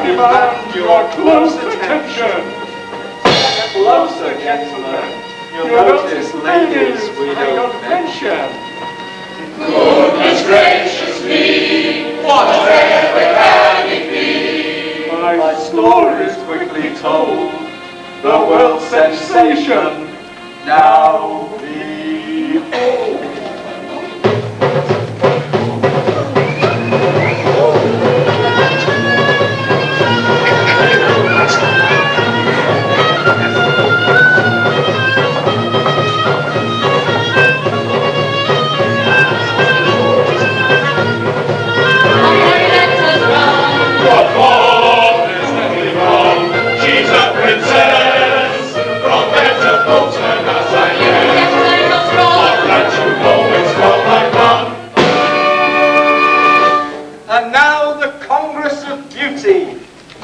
demand your close attention. Closer, gentlemen. You'll notice ladies we don't mention. Goodness gracious me, whatever can it be? My story is quickly told, the world sensation. Now behold. What more is really wrong? She's a princess from head to Bolton as I am. I'll let you know it's well like fun. And now the Congress of Beauty,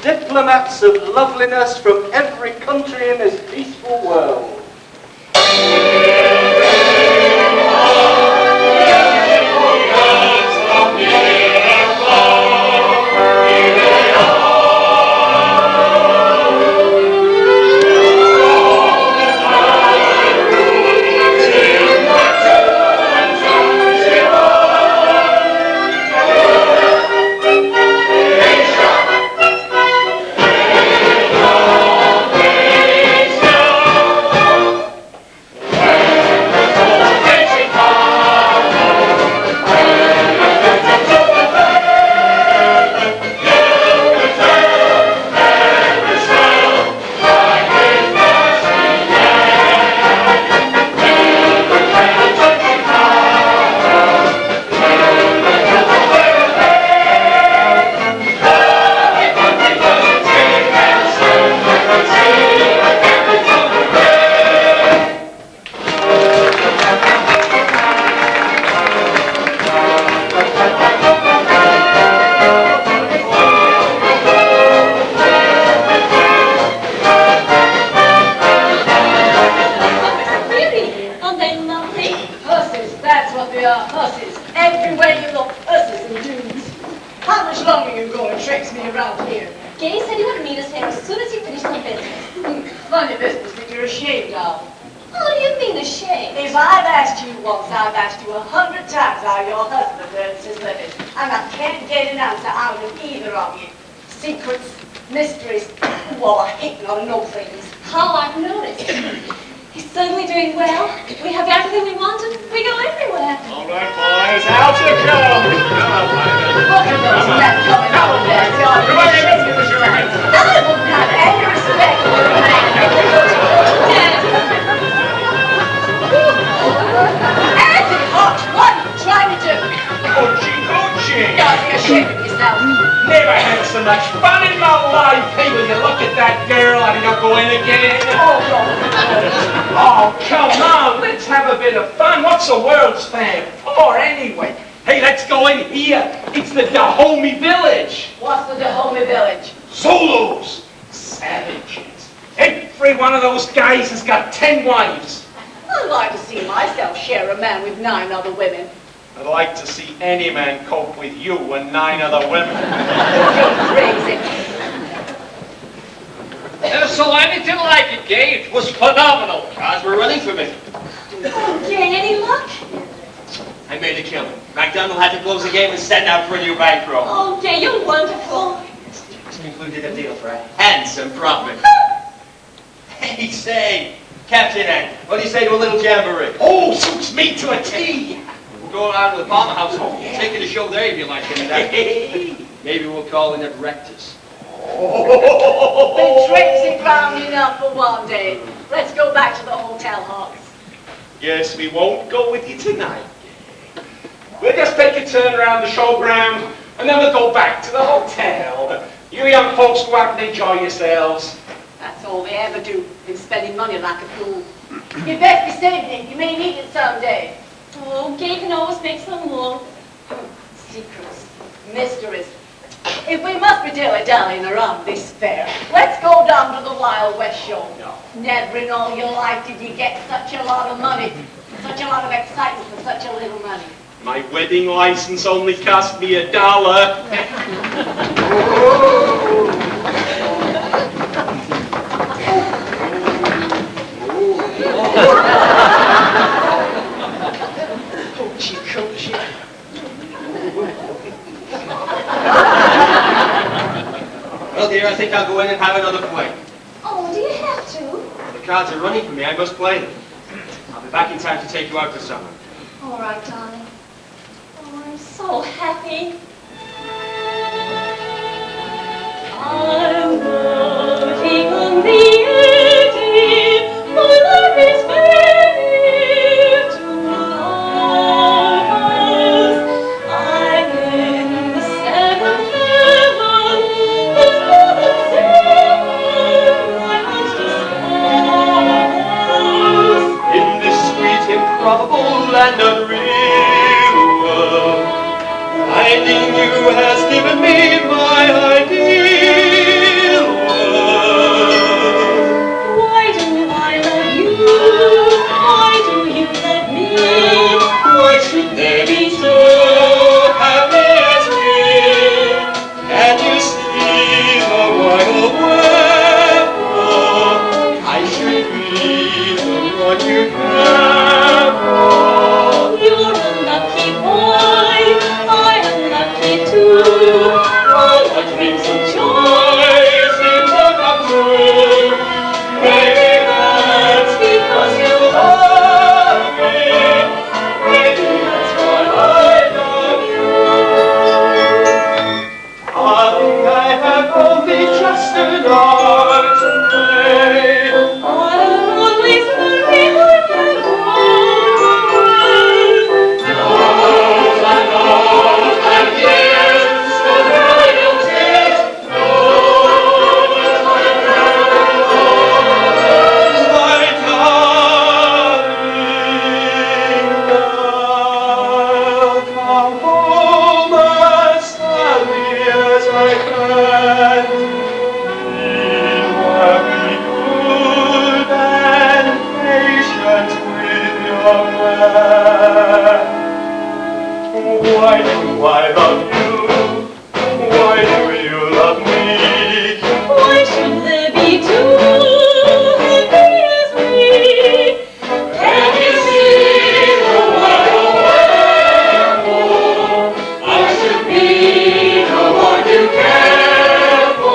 diplomats of loveliness from every country in this peaceful world. Gay said he would meet us here as soon as he finished the business. Funny business that you're ashamed of. What do you mean ashamed? If I've asked you once, I've asked you 100 times how your husband earns his living, and I can't get an answer out of either of you. Secrets, mysteries, well, I hate not to know things. How I've noticed. He's certainly doing well. We have everything we wanted. We go everywhere. All right, boys, out you go. Look at those men coming over there, John. I wouldn't have any respect for a man. Anthony Hawks, what are you trying to do? Hoochie. You ought to be ashamed of yourself. Never had so much fun in my life. Hey, will you look at that girl? I think I'll go in again. Oh, come on. Let's have a bit of fun. What's the world's fair for anyway? Hey, let's go in here. It's the Dahomey Village. What's the Dahomey Village? Zulus. Savages. Every one of those guys has got 10 wives. I'd like to see myself share a man with 9 other women. I'd like to see any man cope with you and 9 other women. You're crazy. Never saw anything like it, Gay. It was phenomenal. Cars were running for me. Oh, Gay, any luck? I made a killing. MacDonald had to close the game and send out for a new bankroll. Oh, Gay, you're wonderful. Included a deal for a handsome profit. Hey, say, Captain Ant, what do you say to a little jamboree? Oh, suits me to a T. We'll go around to the Palmer House. Taking a show there if you like. Maybe we'll call in at Rector's. Been traipsing round enough for one day. Let's go back to the Hotel Hawks. Yes, we won't go with you tonight. We'll just take a turn around the showground, and then we'll go back to the hotel. You young folks go out and enjoy yourselves. That's all they ever do, is spending money like a fool. You'd best be saving it. You may need it someday. Oh, Gay can always make some more. Secrets, mysteries. If we must be dilly-dallying around this fair, let's go down to the Wild West Show. Never in all your life did you get such a lot of money, such a lot of excitement for such a little money. My wedding license only cost me $1. Well, dear, I think I'll go in and have another play. Oh, do you have to? The cards are running for me. I must play them. I'll be back in time to take you out for supper. All right, darling. Oh, I'm so happy. I'm working on the edge. My life is ready to love. I'm in the seventh heaven. It's more than seven. My heart's just In this sweet, improbable land unreal world, finding you has given me my ideal world. Why do I love you? Why do you love me? Why should there be So happy as we, can you see the royal wherefore I should be the one you care for? You're a lucky boy, I'm lucky too. All my dreams of joy seem to come true. Maybe that's because you love me. Maybe that's why I love you. Darling, I have only just an hour to play. I'll always worry when I'm away. Knows and years of royalty, my darling, I'll come home as early as I can. Meanwhile, be good and patient with your man. Why do I love you? Why do you love me? Why should there be two happy as we? Can you see the royal wherefore I should be the one you care for?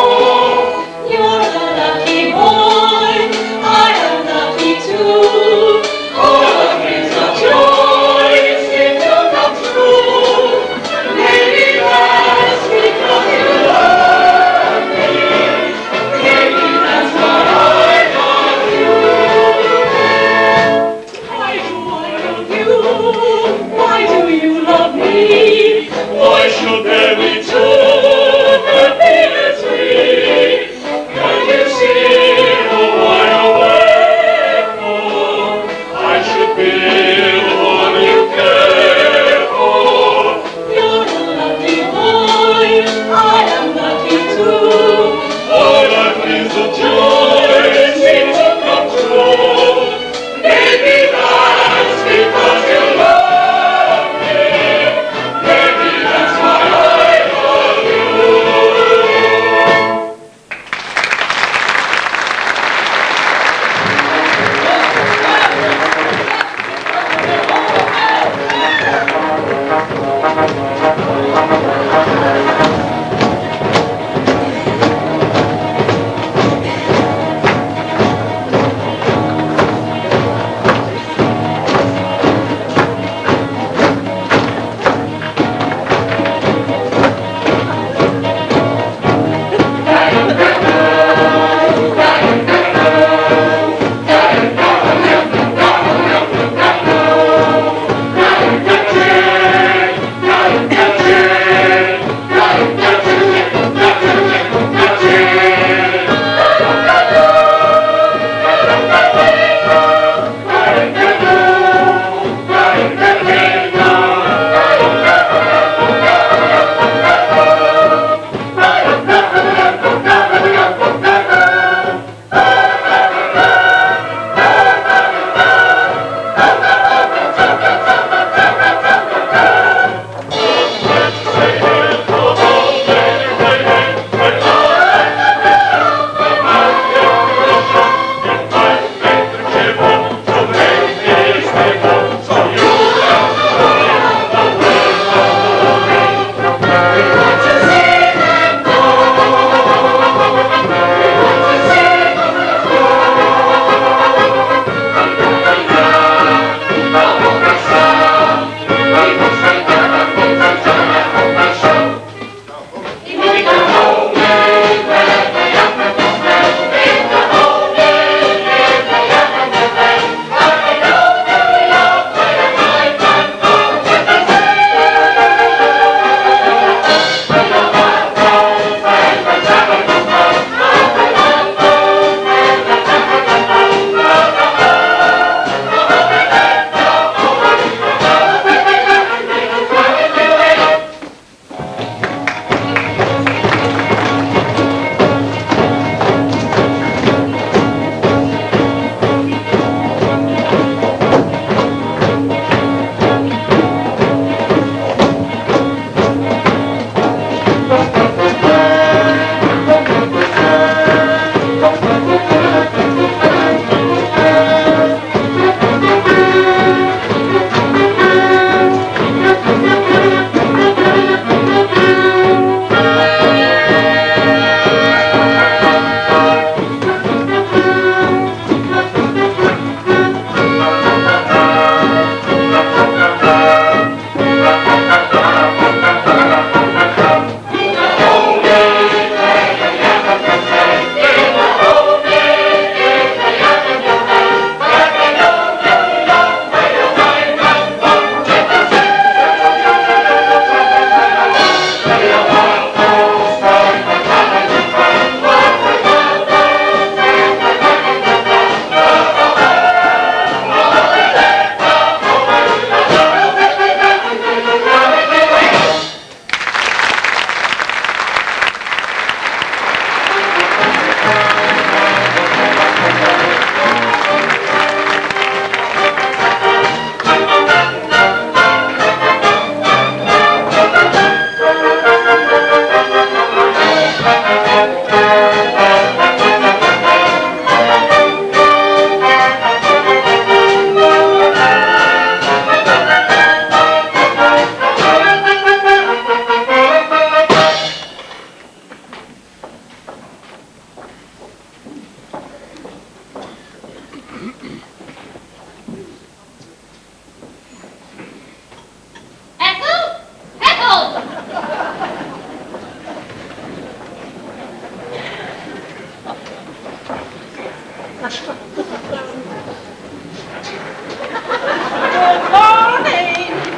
Good morning,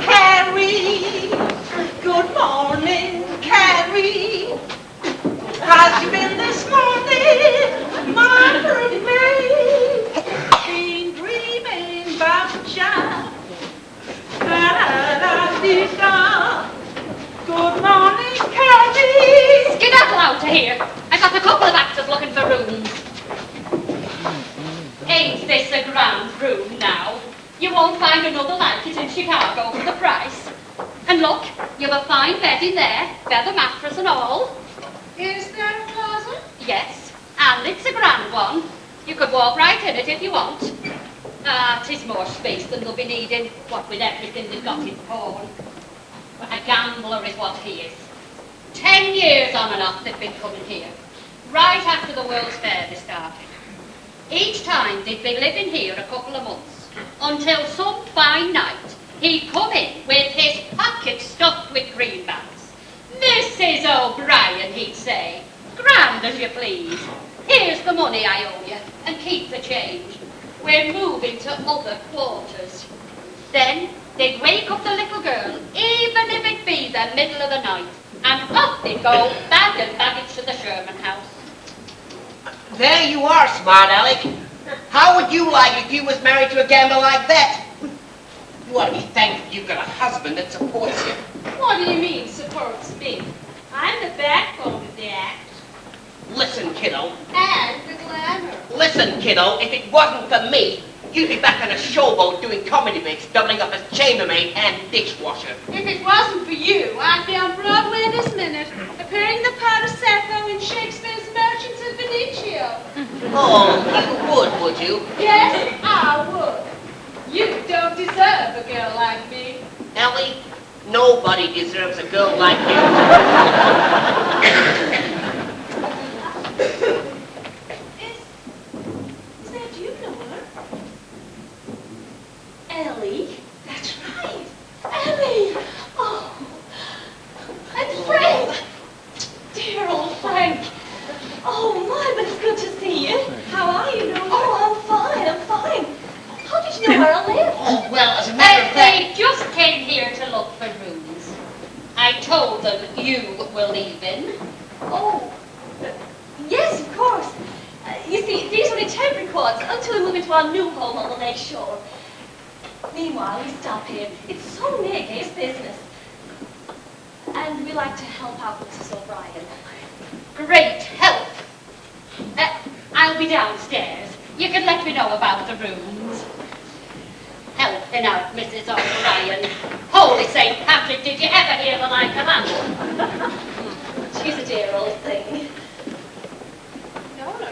Carrie. Good morning, Carrie. How's you been this morning, my pretty maid? Been dreaming about the child. Da-da-da-dee-da. Good morning, Carrie. Skedaddle out of here. I've got a couple of actors looking for rooms. Ain't this a grand room now? You won't find another like it in Chicago for the price. And look, you've a fine bed in there, feather mattress and all. Is there a closet? Yes, and it's a grand one. You could walk right in it if you want. 'Tis more space than they'll be needing, what with everything they've got in pawn. A gambler is what he is. 10 years on and off they've been coming here. Right after the World's Fair they started. Each time they'd be living here a couple of months, until some fine night he'd come in with his pocket stuffed with greenbacks. Mrs. O'Brien, he'd say, grand as you please. Here's the money I owe you, and keep the change. We're moving to other quarters. Then they'd wake up the little girl, even if it be the middle of the night, and off they'd go, bag and baggage to the Sherman house. There you are, smart Alec. How would you like if you was married to a gambler like that? You ought to be thankful you've got a husband that supports you. What do you mean, supports me? I'm the backbone of the act. Listen, kiddo. And the glamour. Listen, kiddo, if it wasn't for me, you'd be back on a showboat doing comedy bits, doubling up as chambermaid and dishwasher. If it wasn't for you, I'd be on Broadway this minute, appearing in the part of Sappho in Shakespeare's Merchants of Venetia. Oh, you would you? Yes, I would. You don't deserve a girl like me. Ellie, nobody deserves a girl like you. Is that you, Noah? Ellie? That's right. Ellie! Oh, and Frank! Dear old Frank. Oh, my, but it's good to see you. How are you, Noah? Oh, I'm fine. How did you know where I live? Oh, well, as a matter of fact... They just came here to look for rooms. I told them you were leaving. Oh, yes, of course. You see, these are only temporary quads until we move into our new home on the lake shore. Meanwhile, we stop here. It's so near Gay's business. And we like to help out Mrs. O'Brien. Great help. I'll be downstairs. You can let me know about the rooms. Helping out Mrs. O'Brien. Holy St. Patrick, did you ever hear the like of that? She's a dear old thing. Nora,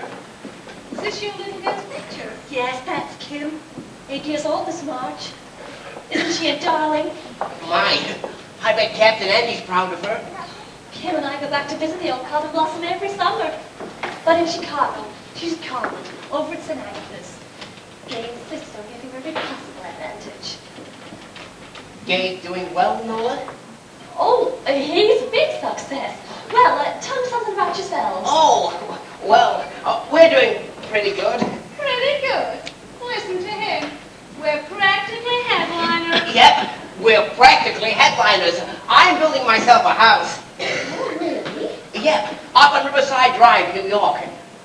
is this your little girl's picture? Yes, that's Kim. 8 years old this March. Isn't she a darling? My, I bet Captain Andy's proud of her. Kim and I go back to visit the old Cotton Blossom every summer. But in Chicago, she's Carmen, over at St. Agatha's. Gay insists on giving her every possible advantage. Gay doing well, Nola? Oh, he's a big success. Well, tell me something about yourselves. Oh, well, we're doing pretty good. Pretty good. Listen to him. We're practically headliners. Yep, we're practically headliners. I'm building myself a house. Oh, really? Yep, up on Riverside Drive, New York.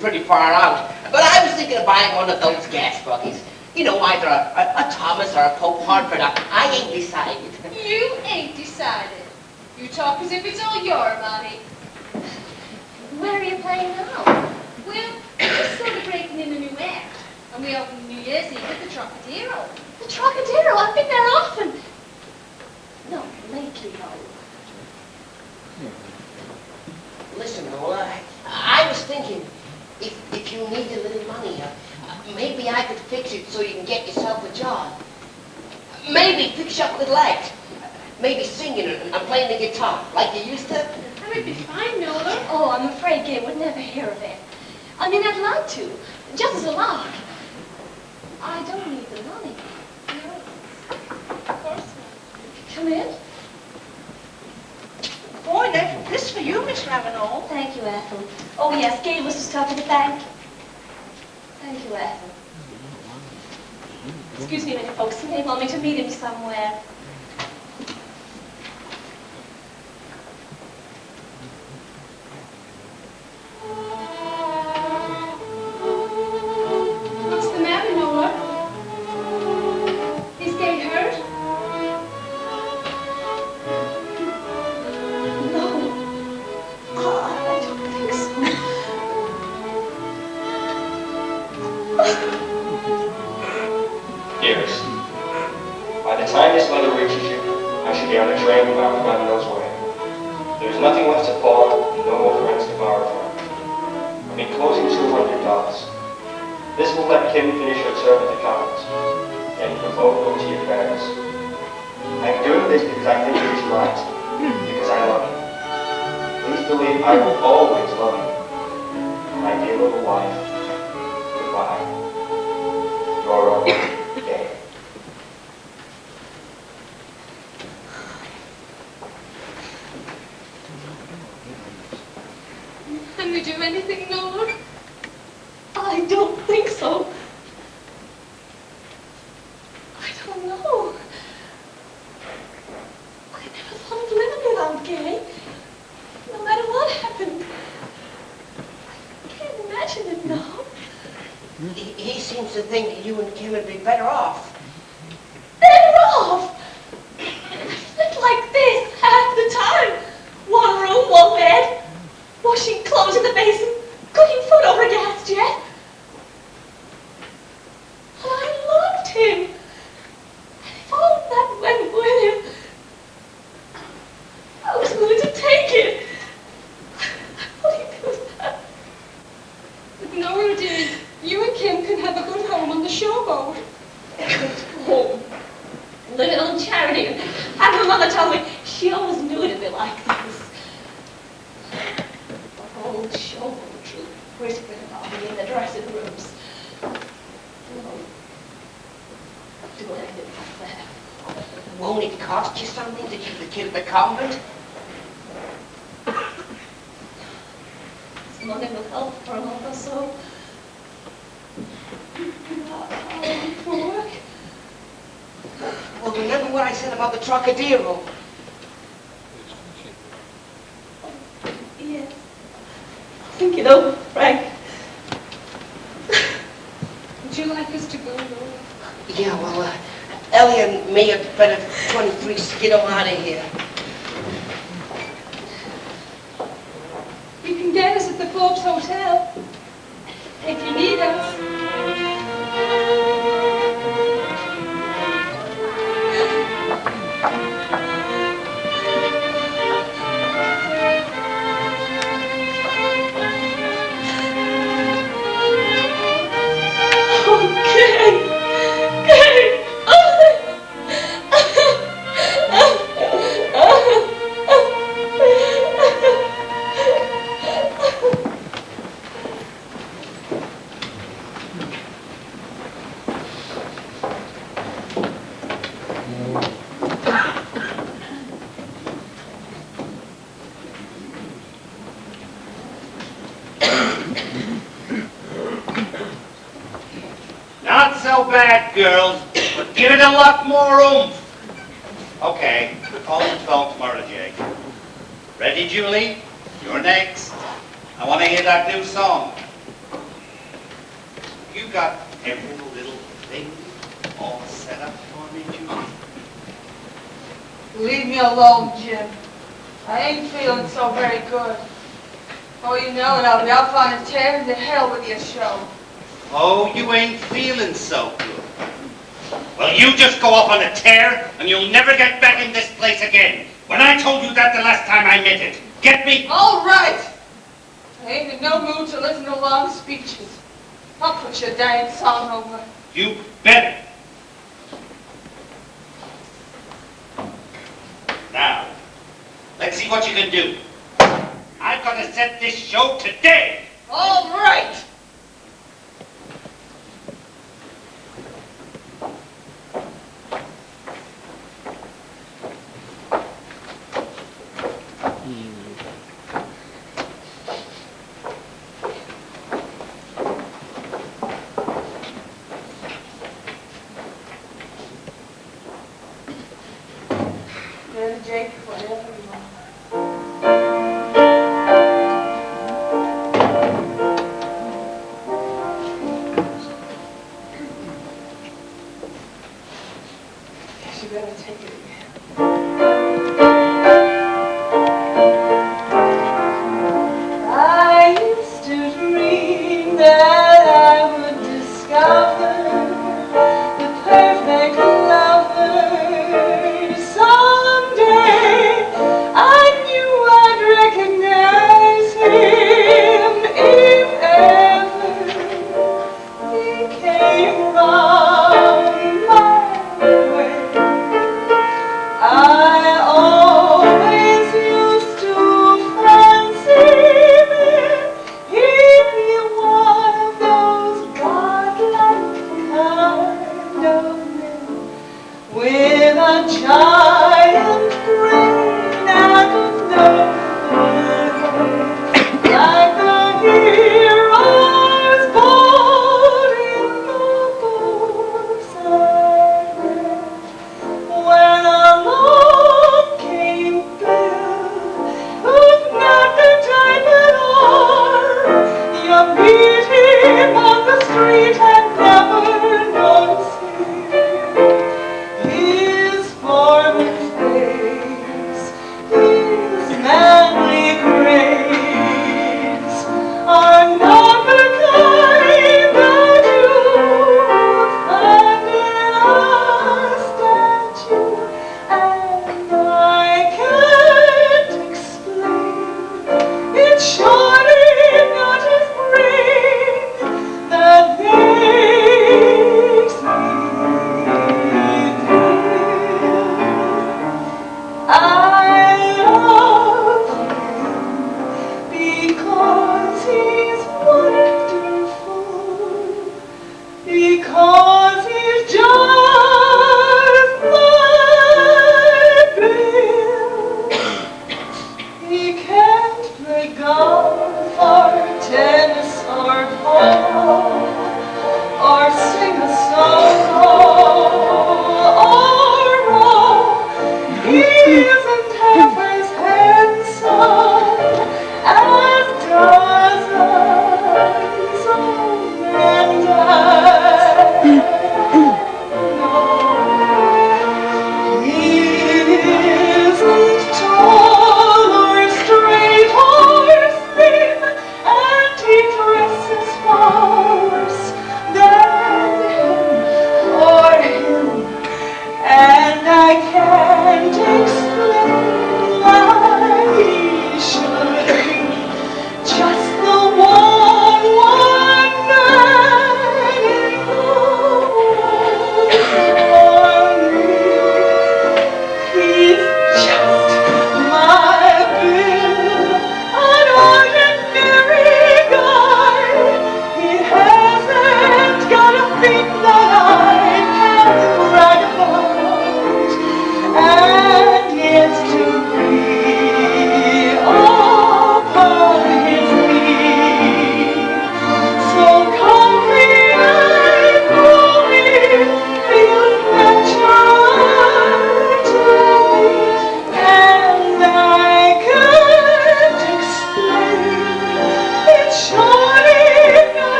Pretty far out. But I was thinking of buying one of those gas buggies. You know, either a Thomas or a Pope Hartford. I ain't decided. You ain't decided. You talk as if it's all your money. Where are you playing now? Well, we're just sort of breaking in a new act. And we open New Year's Eve at the Trocadero. The Trocadero? I've been there often. No, lately, no. Listen, Nola, I was thinking, if you need a little money, maybe I could fix it so you can get yourself a job. Maybe fix you up with light. Maybe singing and playing the guitar, like you used to. That would be fine, Nola. Oh, I'm afraid Gay would never hear of it. I mean, I'd like to, just as a lark. I don't need the money. No, of course not. Come in. Boy, this is for you, Miss Ravenel. Thank you, Ethel. Oh, yes, Gay was just talking to the bank. Thank you, Ethel. Excuse me a minute, folks. They want me to meet him somewhere. What's the matter, Noah? Is Gay hurt? No. I don't think so. Dearest, by the time this letter reaches you, I should be on a train bound God knows where. There is nothing left to Paul, and no more friends to borrow from. I'm enclosing $200. This will let Kim finish her term at the convent. Then you can both go to your parents. I'm doing this because I think it is right, because I love you. Please believe I will always love you. My dear little wife, goodbye. Your own Gay. Can we do anything, Noah? I don't think so. I don't know. I never thought of living without Gay. No matter what happened. I can't imagine it now. He seems to think that you and Kim would be better off. Better off? I lived like this half the time. One room, one bed. Washing clothes in the basin, cooking food over a gas jet. And I loved him. And if all that went with him, I was willing to take it. What do you do with that? But Nora, dear, you and Kim can have a good home on the showboat. Good home. Living on charity. And my mother told me she always knew it'd be like this. Old showboat troop whispering about me in the dressing rooms. No. Do anything like that. Won't it cost you something to keep the kid at the convent? This money will help for a month or so. How long for work? Well, remember what I said about the Trocadero? Yes. Think it over, Frank. Would you like us to go, Noah? Yeah, well, Ellie and me had better 23 skid on out of here. You can get us at the Forbes Hotel. If you need us. Not so bad, girls, but give it a lot more oomph. Okay, call the phone tomorrow, Jake. Ready, Julie? You're next. I want to hear that new song. You got every little thing all set up for me, Julie? Leave me alone, Jim. I ain't feeling so very good. Oh, you know it, I'll be off on a tear. To hell with your show. Oh, you ain't feeling so good. Well, you just go off on a tear, and you'll never get back in this place again. When I told you that the last time I met it. Get me? All right. I ain't in no mood to listen to long speeches. I'll put your dang song over. You better. Now, let's see what you can do. I've got to set this show today. All right.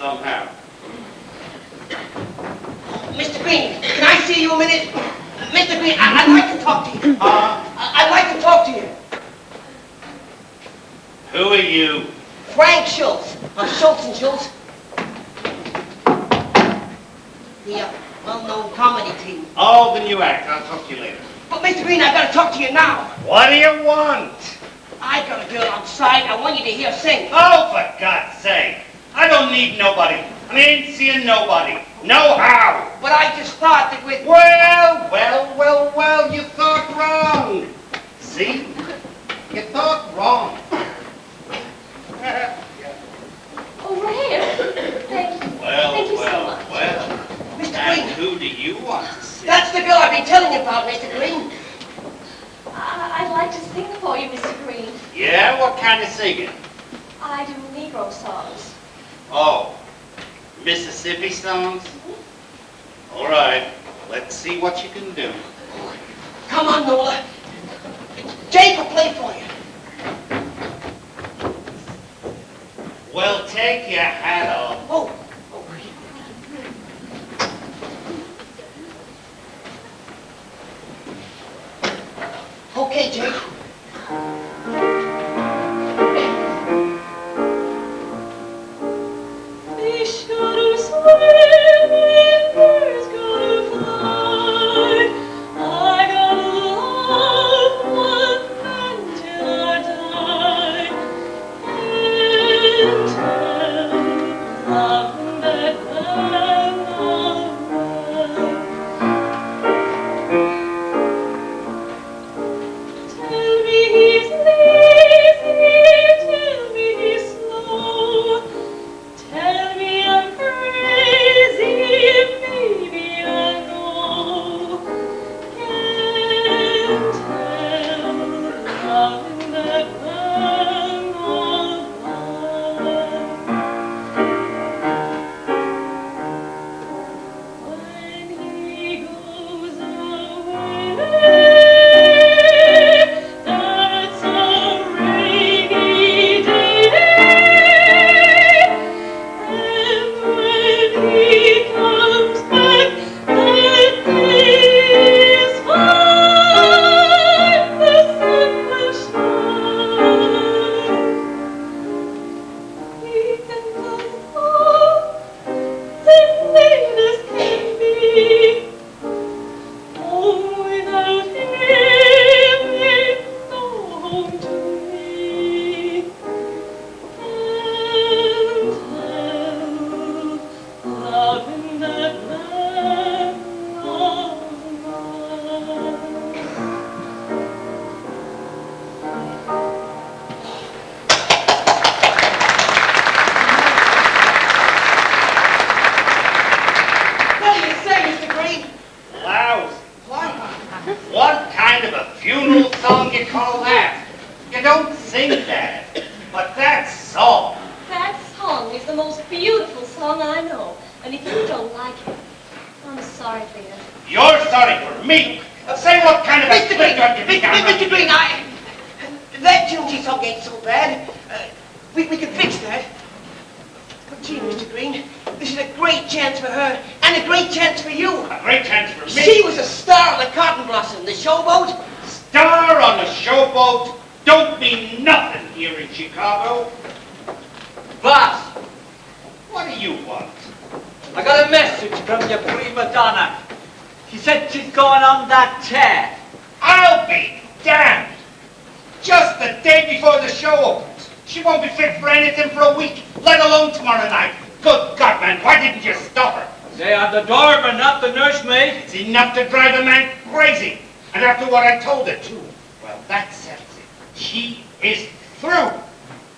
somehow. Mr. Green, can I see you a minute? Mr. Green, I'd like to talk to you. I'd like to talk to you. Who are you? Frank Schultz, of Schultz and Schultz. The well-known comedy team. Oh, the new act. I'll talk to you later. But Mr. Green, I've got to talk to you now. What do you want? I got a girl outside. I want you to hear her sing. Oh, for God's sake. I don't need nobody. I ain't seeing nobody. No how. But I just thought that with... Well, you thought wrong. See? You thought wrong. Over here. Thank you. Thank you so much. Mr. And Green. who do you want to see? That's the girl I've been telling you about, Mr. Green. I'd like to sing for you, Mr. Green. Yeah? What kind of singing? I do Negro songs. Oh, Mississippi songs? All right. Let's see what you can do. Come on, Nola. Jake will play for you. Well, take your hat off. Oh. Okay, Jake. Fish gotta swim, birds gotta fly. I gotta love one man till I die. And tell love that I'm alright. Tell me he's lazy, tell me he's slow. Tell me I'm crazy, maybe I know. Can't tell, loving that I'm alright. When he goes away, that's a rainy day. And when he comes back, that day is fine, the sun will shine. We can come home, as late as can be. Home without him ain't no home to me. And tell, loving that man of mine. What do you say, Mr. Green? Lousy. What? What kind of a funeral song you call that? You don't sing that. But that song. That song is the most beautiful song I know, and if you don't like it, I'm sorry for you. You're sorry for me. Say what kind of a Mr. Green, split you think I'm Mr. Green, that Junji song ain't so bad. We can fix that. But gee, Mr. Green, this is a great chance for her, and a great chance for you. A great chance for me. She was a star on the Cotton Blossom, the Showboat. Star on a showboat don't mean nothing here in Chicago. Boss, What do you want? I got a message from your prima donna. She said she's going on that tear. I'll be damned. Just the day before the show opens. She won't be fit for anything for a week, let alone tomorrow night. Good God, man, why didn't you stop her? They are the doorman, not the nursemaid. It's enough to drive a man crazy. And after what I told her, too. Well, that settles it. She is through.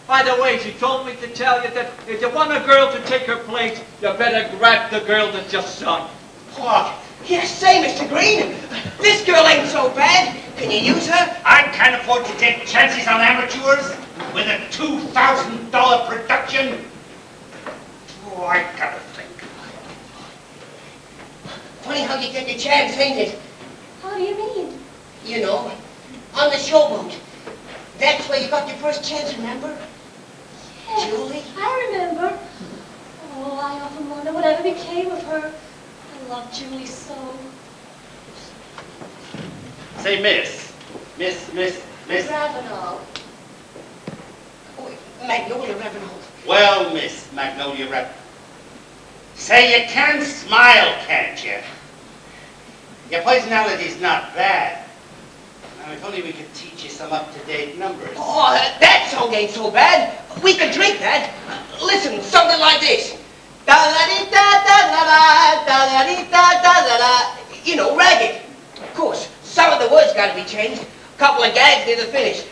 By the way, she told me to tell you that if you want a girl to take her place, you better grab the girl that just sung. What? Yes, say, Mr. Green, this girl ain't so bad. Can you use her? I can't afford to take chances on amateurs with a $2,000 production. Oh, I gotta think. Funny how you get your chance, ain't it? How do you mean? You know, on the Showboat. That's where you got your first chance, remember? Yes, Julie? I remember. Oh, Oh, I often wonder whatever became of her. I love Julie so. Say, Miss. Ravenel. Oh, Magnolia Ravenel. Well, Miss Magnolia Ravenel. Say, you can smile, can't you? Your personality's not bad. Now, if only we could teach you some up-to-date numbers. Oh, that song ain't so bad. We can drink that. Listen, something like this. Da-la-dee-da-da-la-la, da-la-dee-da-da-la-la. You know, ragged. Of course, some of the words got to be changed. A couple of gags near the finish.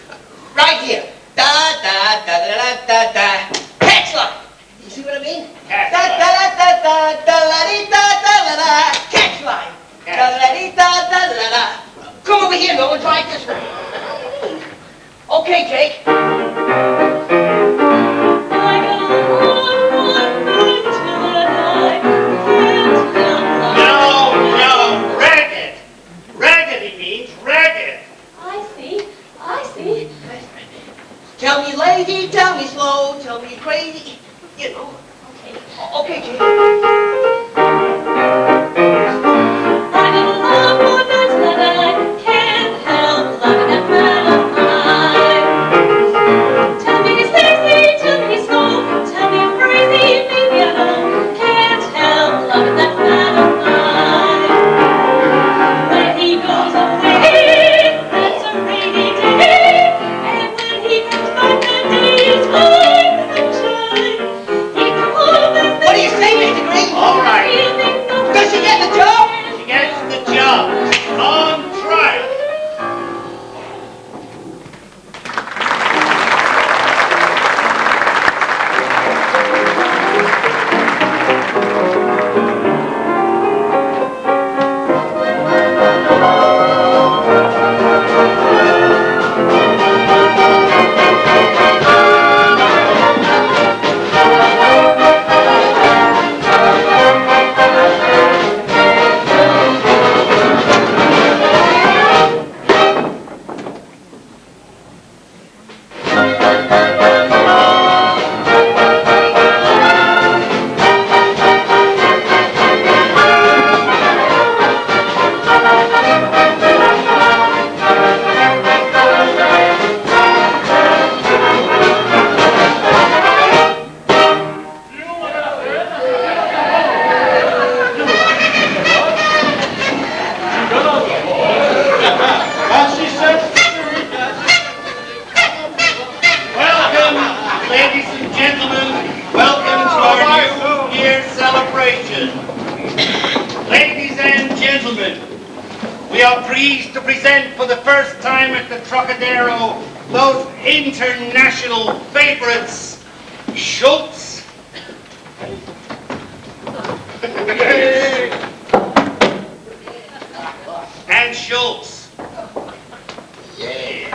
Right here. Da-da-da-da-da-da-da. Catch line. You see what I mean? Catch line. Da-da-da-da-da-da-la-dee-da-da-la-la. Catch line. Da-la-dee-da-da-la-la. Come over here, Noel, try it this way. Okay, Jake. No, ragged. Ragged, he means, ragged. I see. Tell me lady, tell me slow, tell me crazy. You know. Okay, Jake. I'm in love with that that I can't help loving that man of mine. Tell me he's lazy, tell me he's slow, tell me I'm crazy, maybe I know. Can't help loving that man of mine. When he goes away, it's a rainy day, and when he comes back, the day is full of sunshine. He promises. What do you say, Mr. Green? All right. Does she get the job? She gets the job. On trial. Welcome, ladies and gentlemen. Welcome to our New Year celebration. Ladies and gentlemen, we are pleased to present for the first time at the Trocadero those international favorites, Schultz and Schultz. Yes.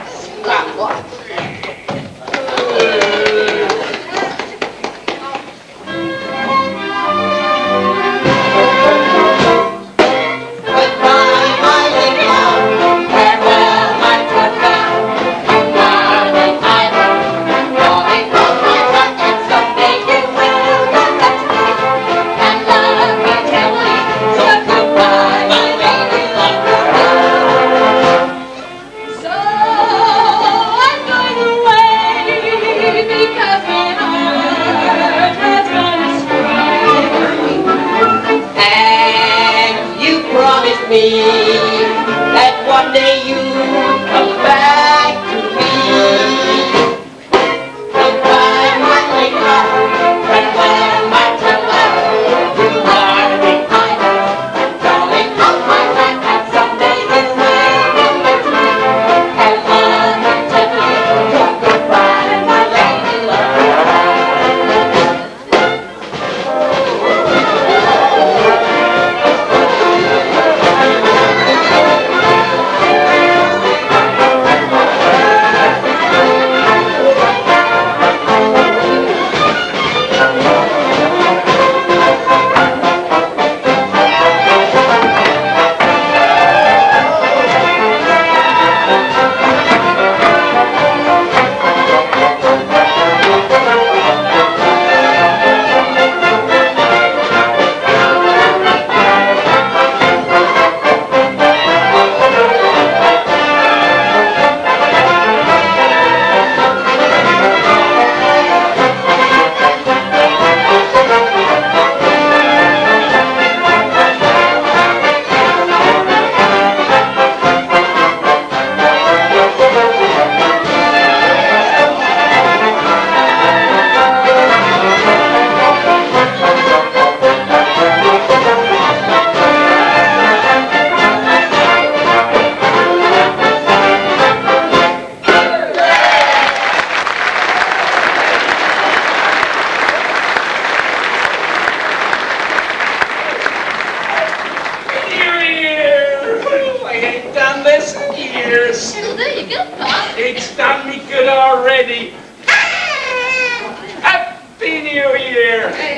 Goodbye, my little love. Farewell, my true love. Darling, I love. Darling, hold my hand, and someday you will come back to me. And love me tenderly. So goodbye, my lady love. So I'm going away because my heart has gone astray. And you promised me that one day you'd come back to me. Goodbye, my lady love. Farewell, my true love. You are the idol. Darling, hold my hand, and someday you will come back to me. And love me tenderly. So goodbye, my lady love.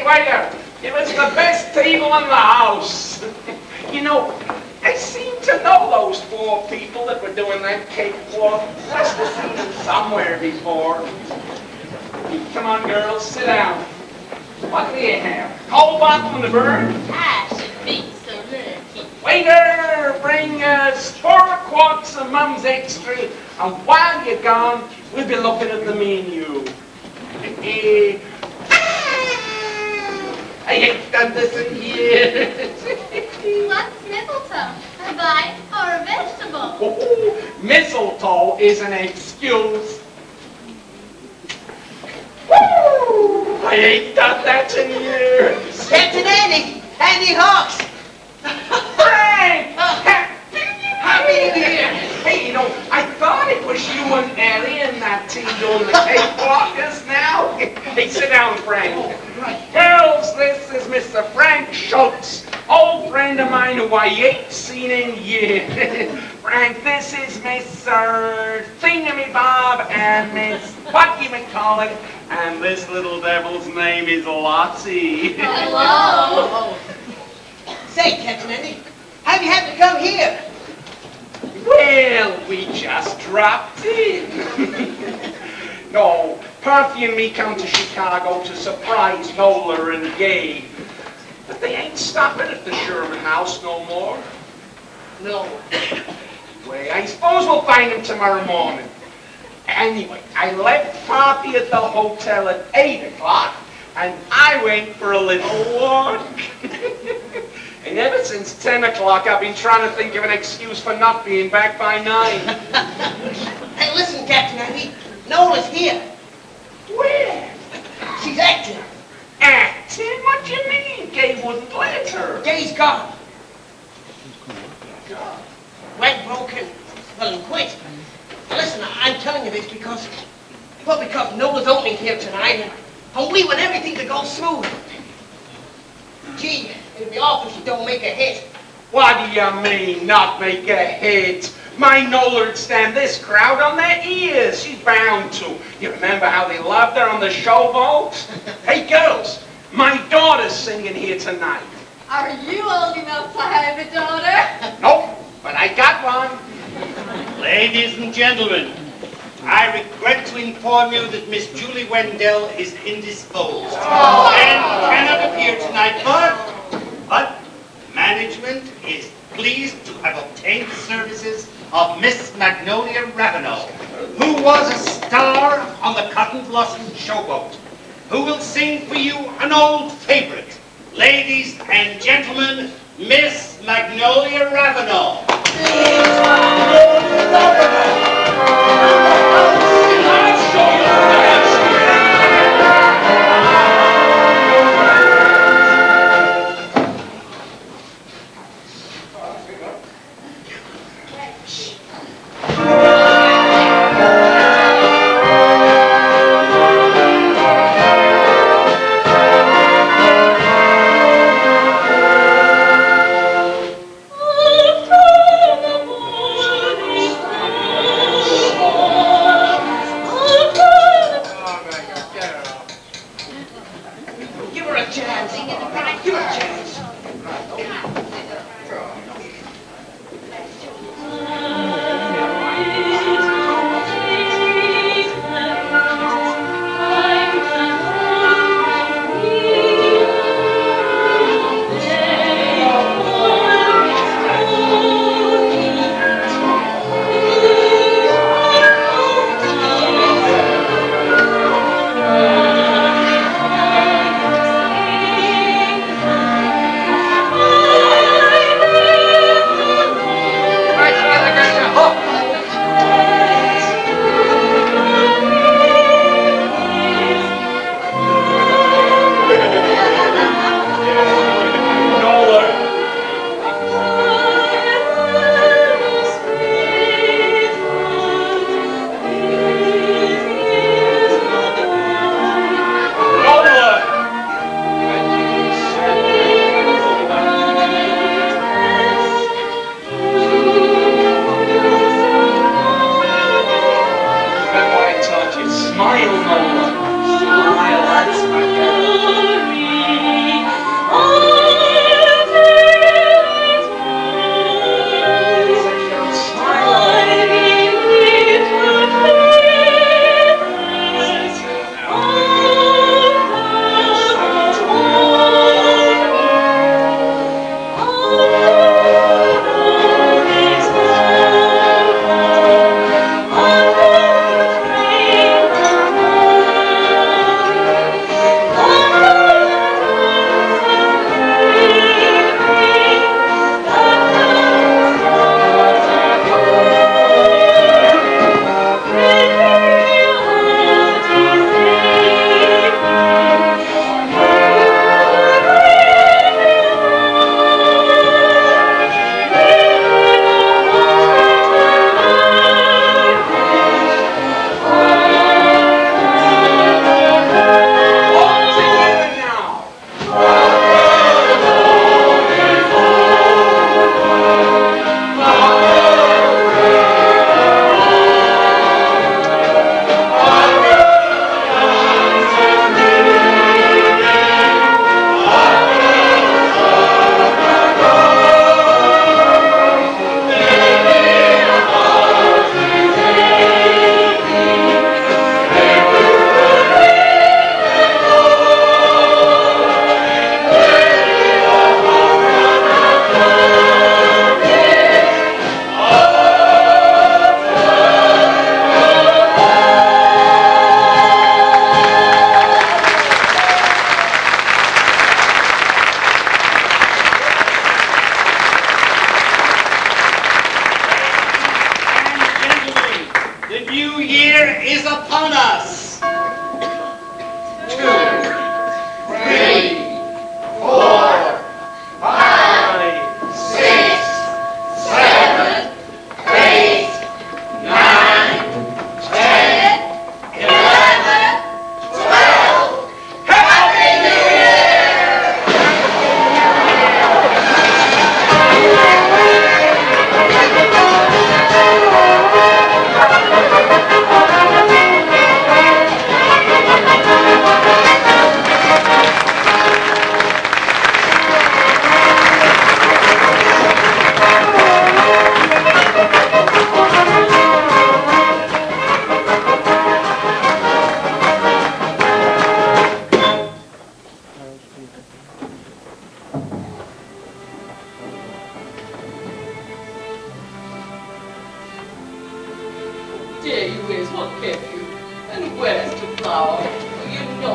Hey, waiter, give us the best table in the house. You know, I seem to know those 4 people that were doing that cakewalk. Must have seen them somewhere before. Come on, girls, sit down. What do you have? Cold bottle and a bird? I should be so lucky. Waiter, bring us 4 quarts of Mum's Extra, and while you're gone, we'll be looking at the menu. I hate done this in years. What's mistletoe? A vine or a vegetable? Oh, mistletoe is an excuse. Woo! I ain't done that in years. Captain Andy Hawks. Frank! Happy New Year! Hey, you know, I thought it was you and Ellie and that team doing the cakewalkers now. Hey, sit down, Frank. Girls, this is Mr. Frank Schultz, old friend of mine who I ain't seen in years. Frank, this is Mr. Thingamabob and Miss Whatchamacallit, and this little devil's name is Lottie. Hello. Say, Captain Andy, how do you happen to come here? Well, we just dropped in. No, Percy and me come to Chicago to surprise Nola and Gabe. But they ain't stopping at the Sherman House no more. No. Well, I suppose we'll find them tomorrow morning. Anyway, I left Poppy at the hotel at 8 o'clock, and I went for a little walk. And ever since 10 o'clock, I've been trying to think of an excuse for not being back by 9. Hey, listen, Captain Andy, Nola's here. Where? She's acting. Acting? What do you mean? Gabe wouldn't let her. Gabe's gone. Went broken. Well, and quit. Listen, I'm telling you this because Nola's opening here tonight, and we want everything to go smooth. Gee, it'd be awful if she don't make a hit. What do you mean, not make a hit? My Nola'd stand this crowd on their ears. She's bound to. You remember how they loved her on the Showboat? Hey, girls, my daughter's singing here tonight. Are you old enough to have a daughter? Nope, but I got one. Ladies and gentlemen, I regret to inform you that Miss Julie Wendell is indisposed and cannot appear tonight, but management is pleased to have obtained the services of Miss Magnolia Ravenel, who was a star on the Cotton Blossom Showboat, who will sing for you an old favorite. Ladies and gentlemen, Miss Magnolia Ravenel.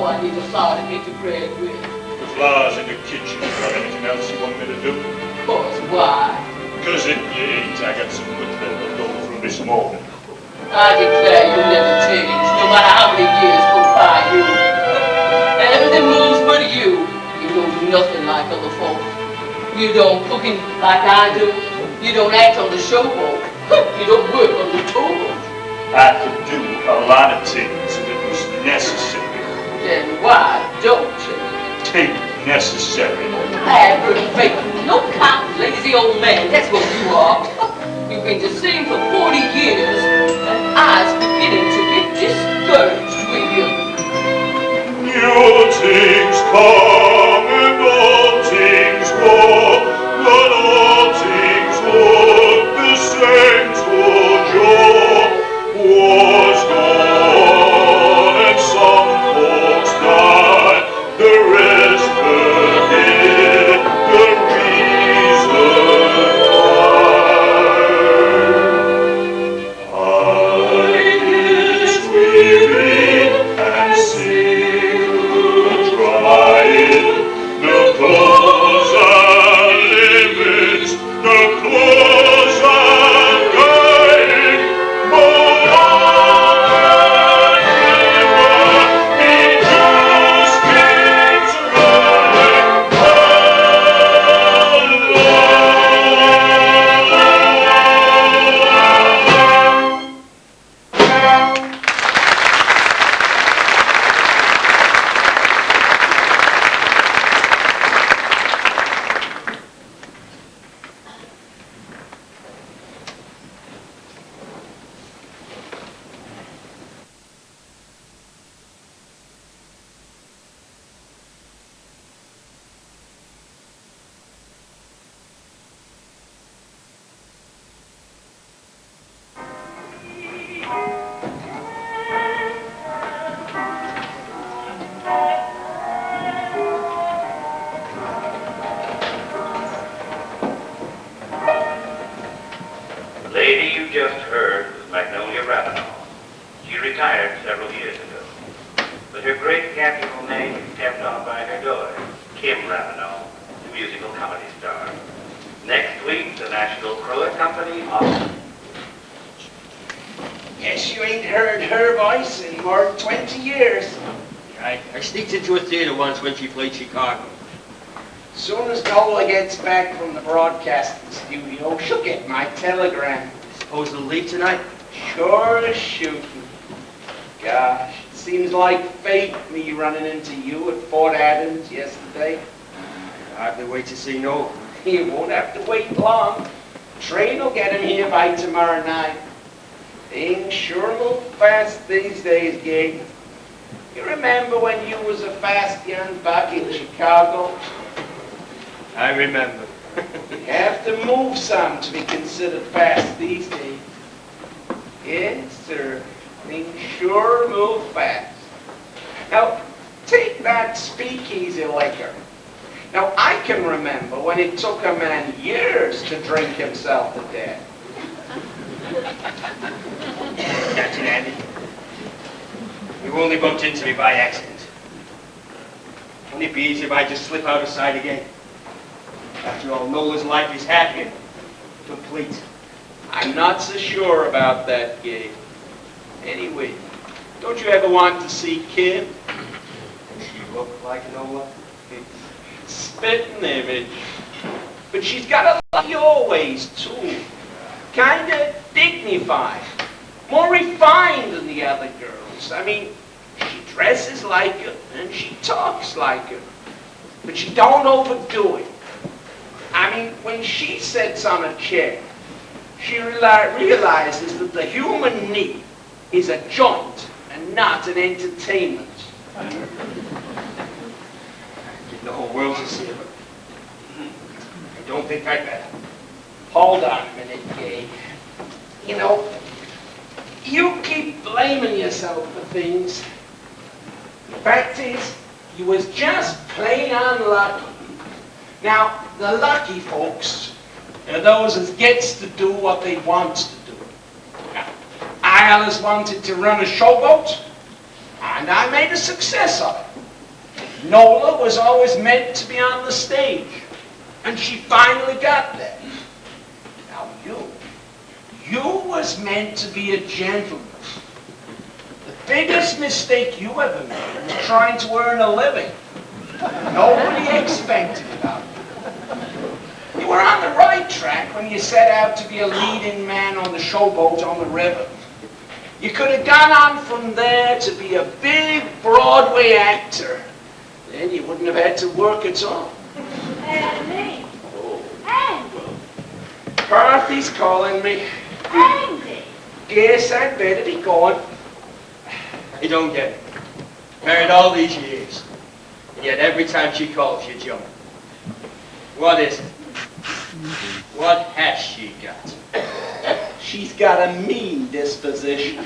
what he decided me to break with. The flowers in the kitchen. Got anything else you want me to do? Of course, why? Because if you ain't, I got some wood left over from this morning. I declare you never change, no matter how many years go by you. Everything moves but you. You don't do nothing like other folk. You don't cooking like I do. You don't act on the showboat. You don't work on the tools. I could do a lot of things if it was necessary. Then why don't you? Take necessary. Aggravating, no kind of lazy old man, that's what you are. You've been the same for 40 years, and I's beginning to get discouraged with you. New things come and old things go, but all things look the same to Joe. War's gone and some folks died, the rest forget the reason why. I get weary and sick of trying. The clothes are limits, the clothes are guiding, but he just keeps running The lady you just heard was Magnolia Ravenel. She retired several years ago. But her great theatrical name is kept on by her daughter, Kim Ravenel, the musical comedy star. Next week, the National Cruet Company offers. Guess you ain't heard her voice in more than 20 years. I sneaked into a theater once when she played Chicago. Soon as Nola gets back from the broadcasting studio, she'll get my telegram. Suppose they'll leave tonight? Sure as shooting. Gosh, it seems like fate, me running into you at Fort Adams yesterday. I hardly wait to see Noel. You won't have to wait long. Train will get him here by tomorrow night. Things sure move fast these days, Gig. You remember when you was a fast young buck in Chicago? I remember. You have to move some to be considered fast these days. Yes, sir. Things sure move fast. Now, take that speakeasy liquor. Now, I can remember when it took a man years to drink himself to death. That's it, Andy. You only bumped into me by accident. Wouldn't it be easy if I just slip out of sight again? After all, Nola's life is happy and complete. I'm not so sure about that, Gabe. Anyway, don't you ever want to see Kim? Does she look like Nola? Spitting image. But she's got a lot of your ways, too. Kind of dignified. More refined than the other girls. I mean, she dresses like her and she talks like her. But she don't overdo it. I mean, when she sits on a chair, she realizes that the human knee is a joint and not an entertainment. Give the whole world to see her, but I don't think I'd better. Hold on a minute, Gabe. You know, you keep blaming yourself for things. The fact is, you was just plain unlucky. Now, the lucky folks are those that gets to do what they wants to do. Now, I always wanted to run a showboat, and I made a success of it. Nola was always meant to be on the stage, and she finally got there. Now you was meant to be a gentleman. The biggest mistake you ever made was trying to earn a living. Nobody expected it of you. You were on the right track when you set out to be a leading man on the showboat on the river. You could have gone on from there to be a big Broadway actor. Then you wouldn't have had to work at all. Andy. Oh. Andy. Parthy's calling me. Andy. Guess I'd better be going. You don't get it. Married all these years, and yet every time she calls, you jump. What is it? What has she got? She's got a mean disposition.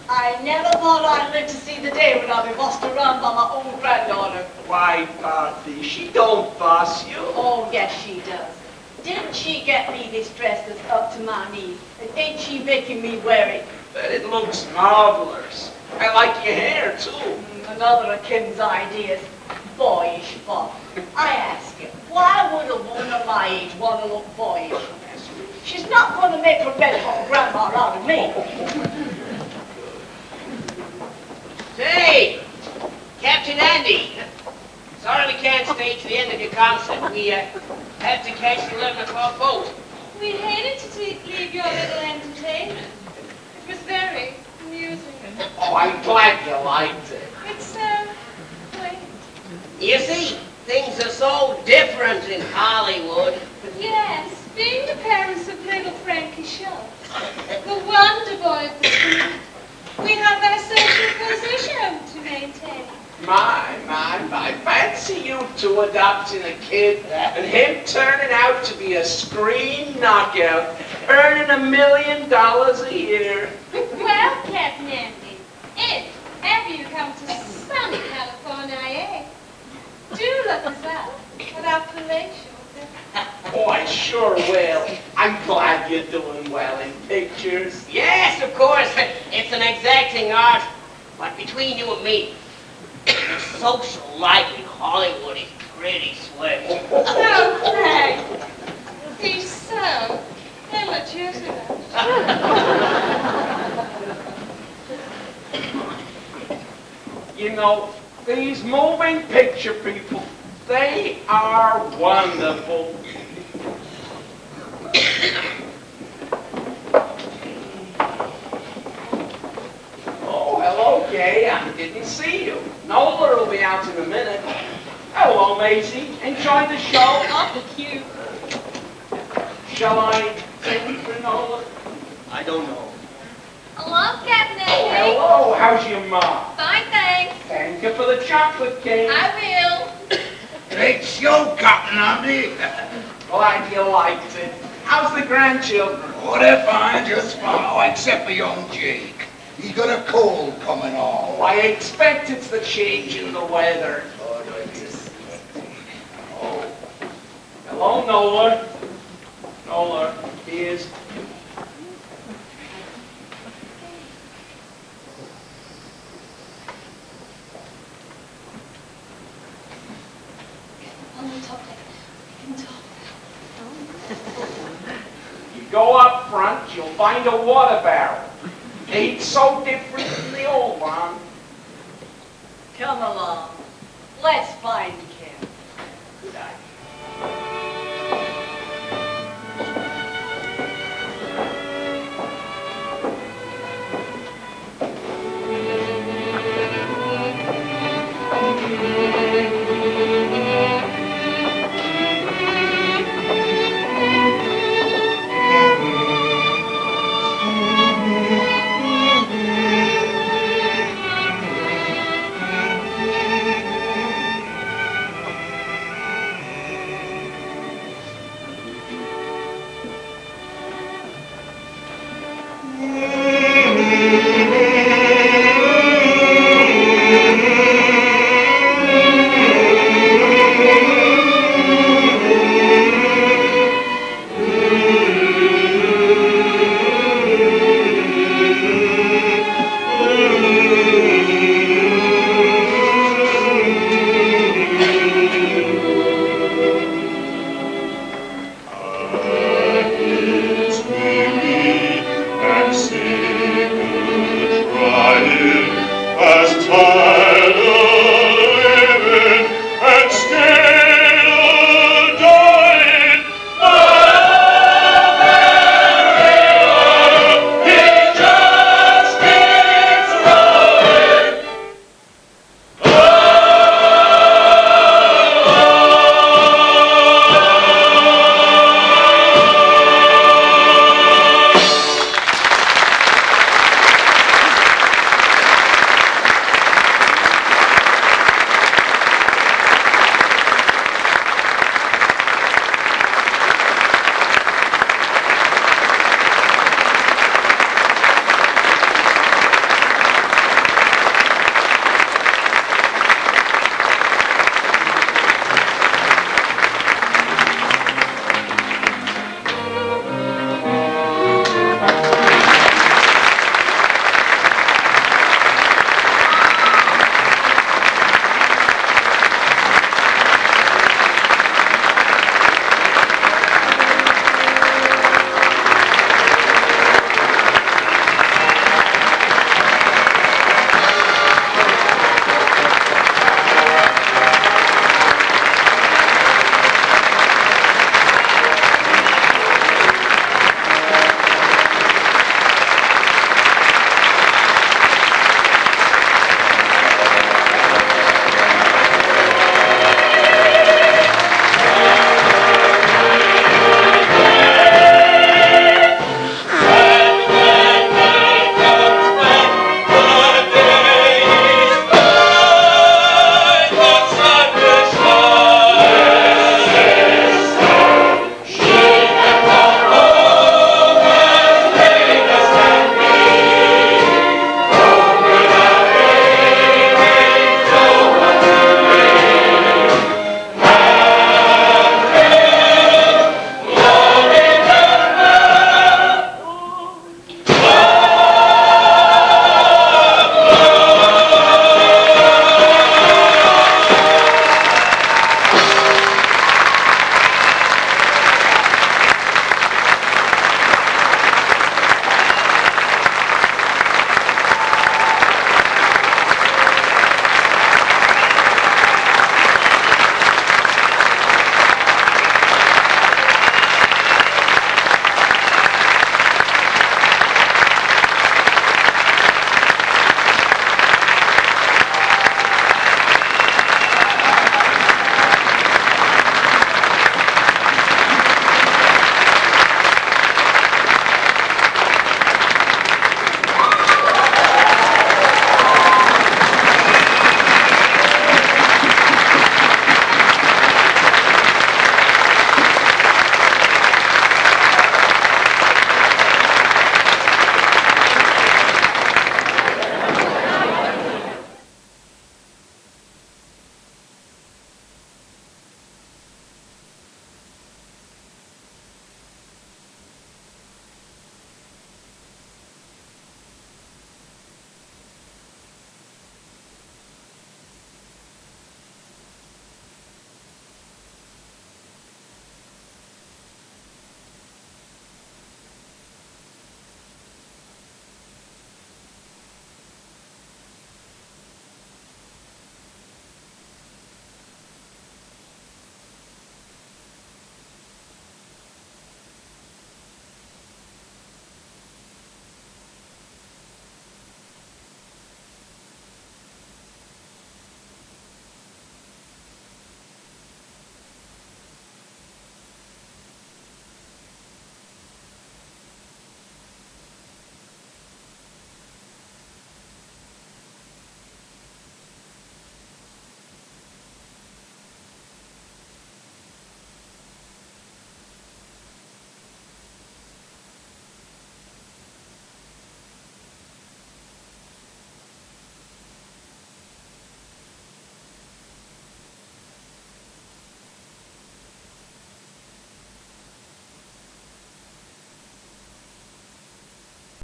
I never thought I'd live to see the day when I'll be bossed around by my own granddaughter. Why, Parthy, she don't boss you. Oh, yes, she does. Didn't she get me this dress that's up to my knees? And ain't she making me wear it? But it looks marvelous. I like your hair, too. Another of Kim's ideas. Boyish fun. I ask you, why would a woman of my age want to look boyish? She's not going to make a red-hot grandma out of me. Say, Captain Andy, sorry we can't stay to the end of your concert. We have to catch the 11 o'clock boat. We hated to leave your little entertainment. It was very amusing. Oh, I'm glad you liked it. It's, quaint. You see, things are so different in Hollywood. Yes, being the parents of little Frankie Shaw, the wonder boy of the school, we have our social position to maintain. My, fancy you two adopting a kid and him turning out to be a screen knockout, earning $1 million a year. Well, Captain Andy, if ever you come to sunny California, do look us up at our palatial. Oh, I sure will. I'm glad you're doing well in pictures. Yes, of course. It's an exacting art. But between you and me, the social life in Hollywood is pretty swift. Oh, Frank, he's so illegitimate. You know, these moving picture people, they are wonderful. Oh, hello, Gay. I didn't see you. Nola will be out in a minute. Hello, Maisie. Enjoy the show? Awful cute. Shall I sing for Nola? I don't know. Hello, Captain Oh, Andy. hello. How's your mom? Fine, thanks. Thank you for the chocolate cake. I will. Great show, Captain Andy. Glad you liked it. How's the grandchildren? Oh, they're fine, just fine. Oh, except for young Jake. He's got a cold coming on. Oh, I expect it's the change in the weather. Oh. Hello, Nola. Nola, here's... You go up front, you'll find a water barrel. Ain't so different from the old one. Come along. Let's find camp. Good idea.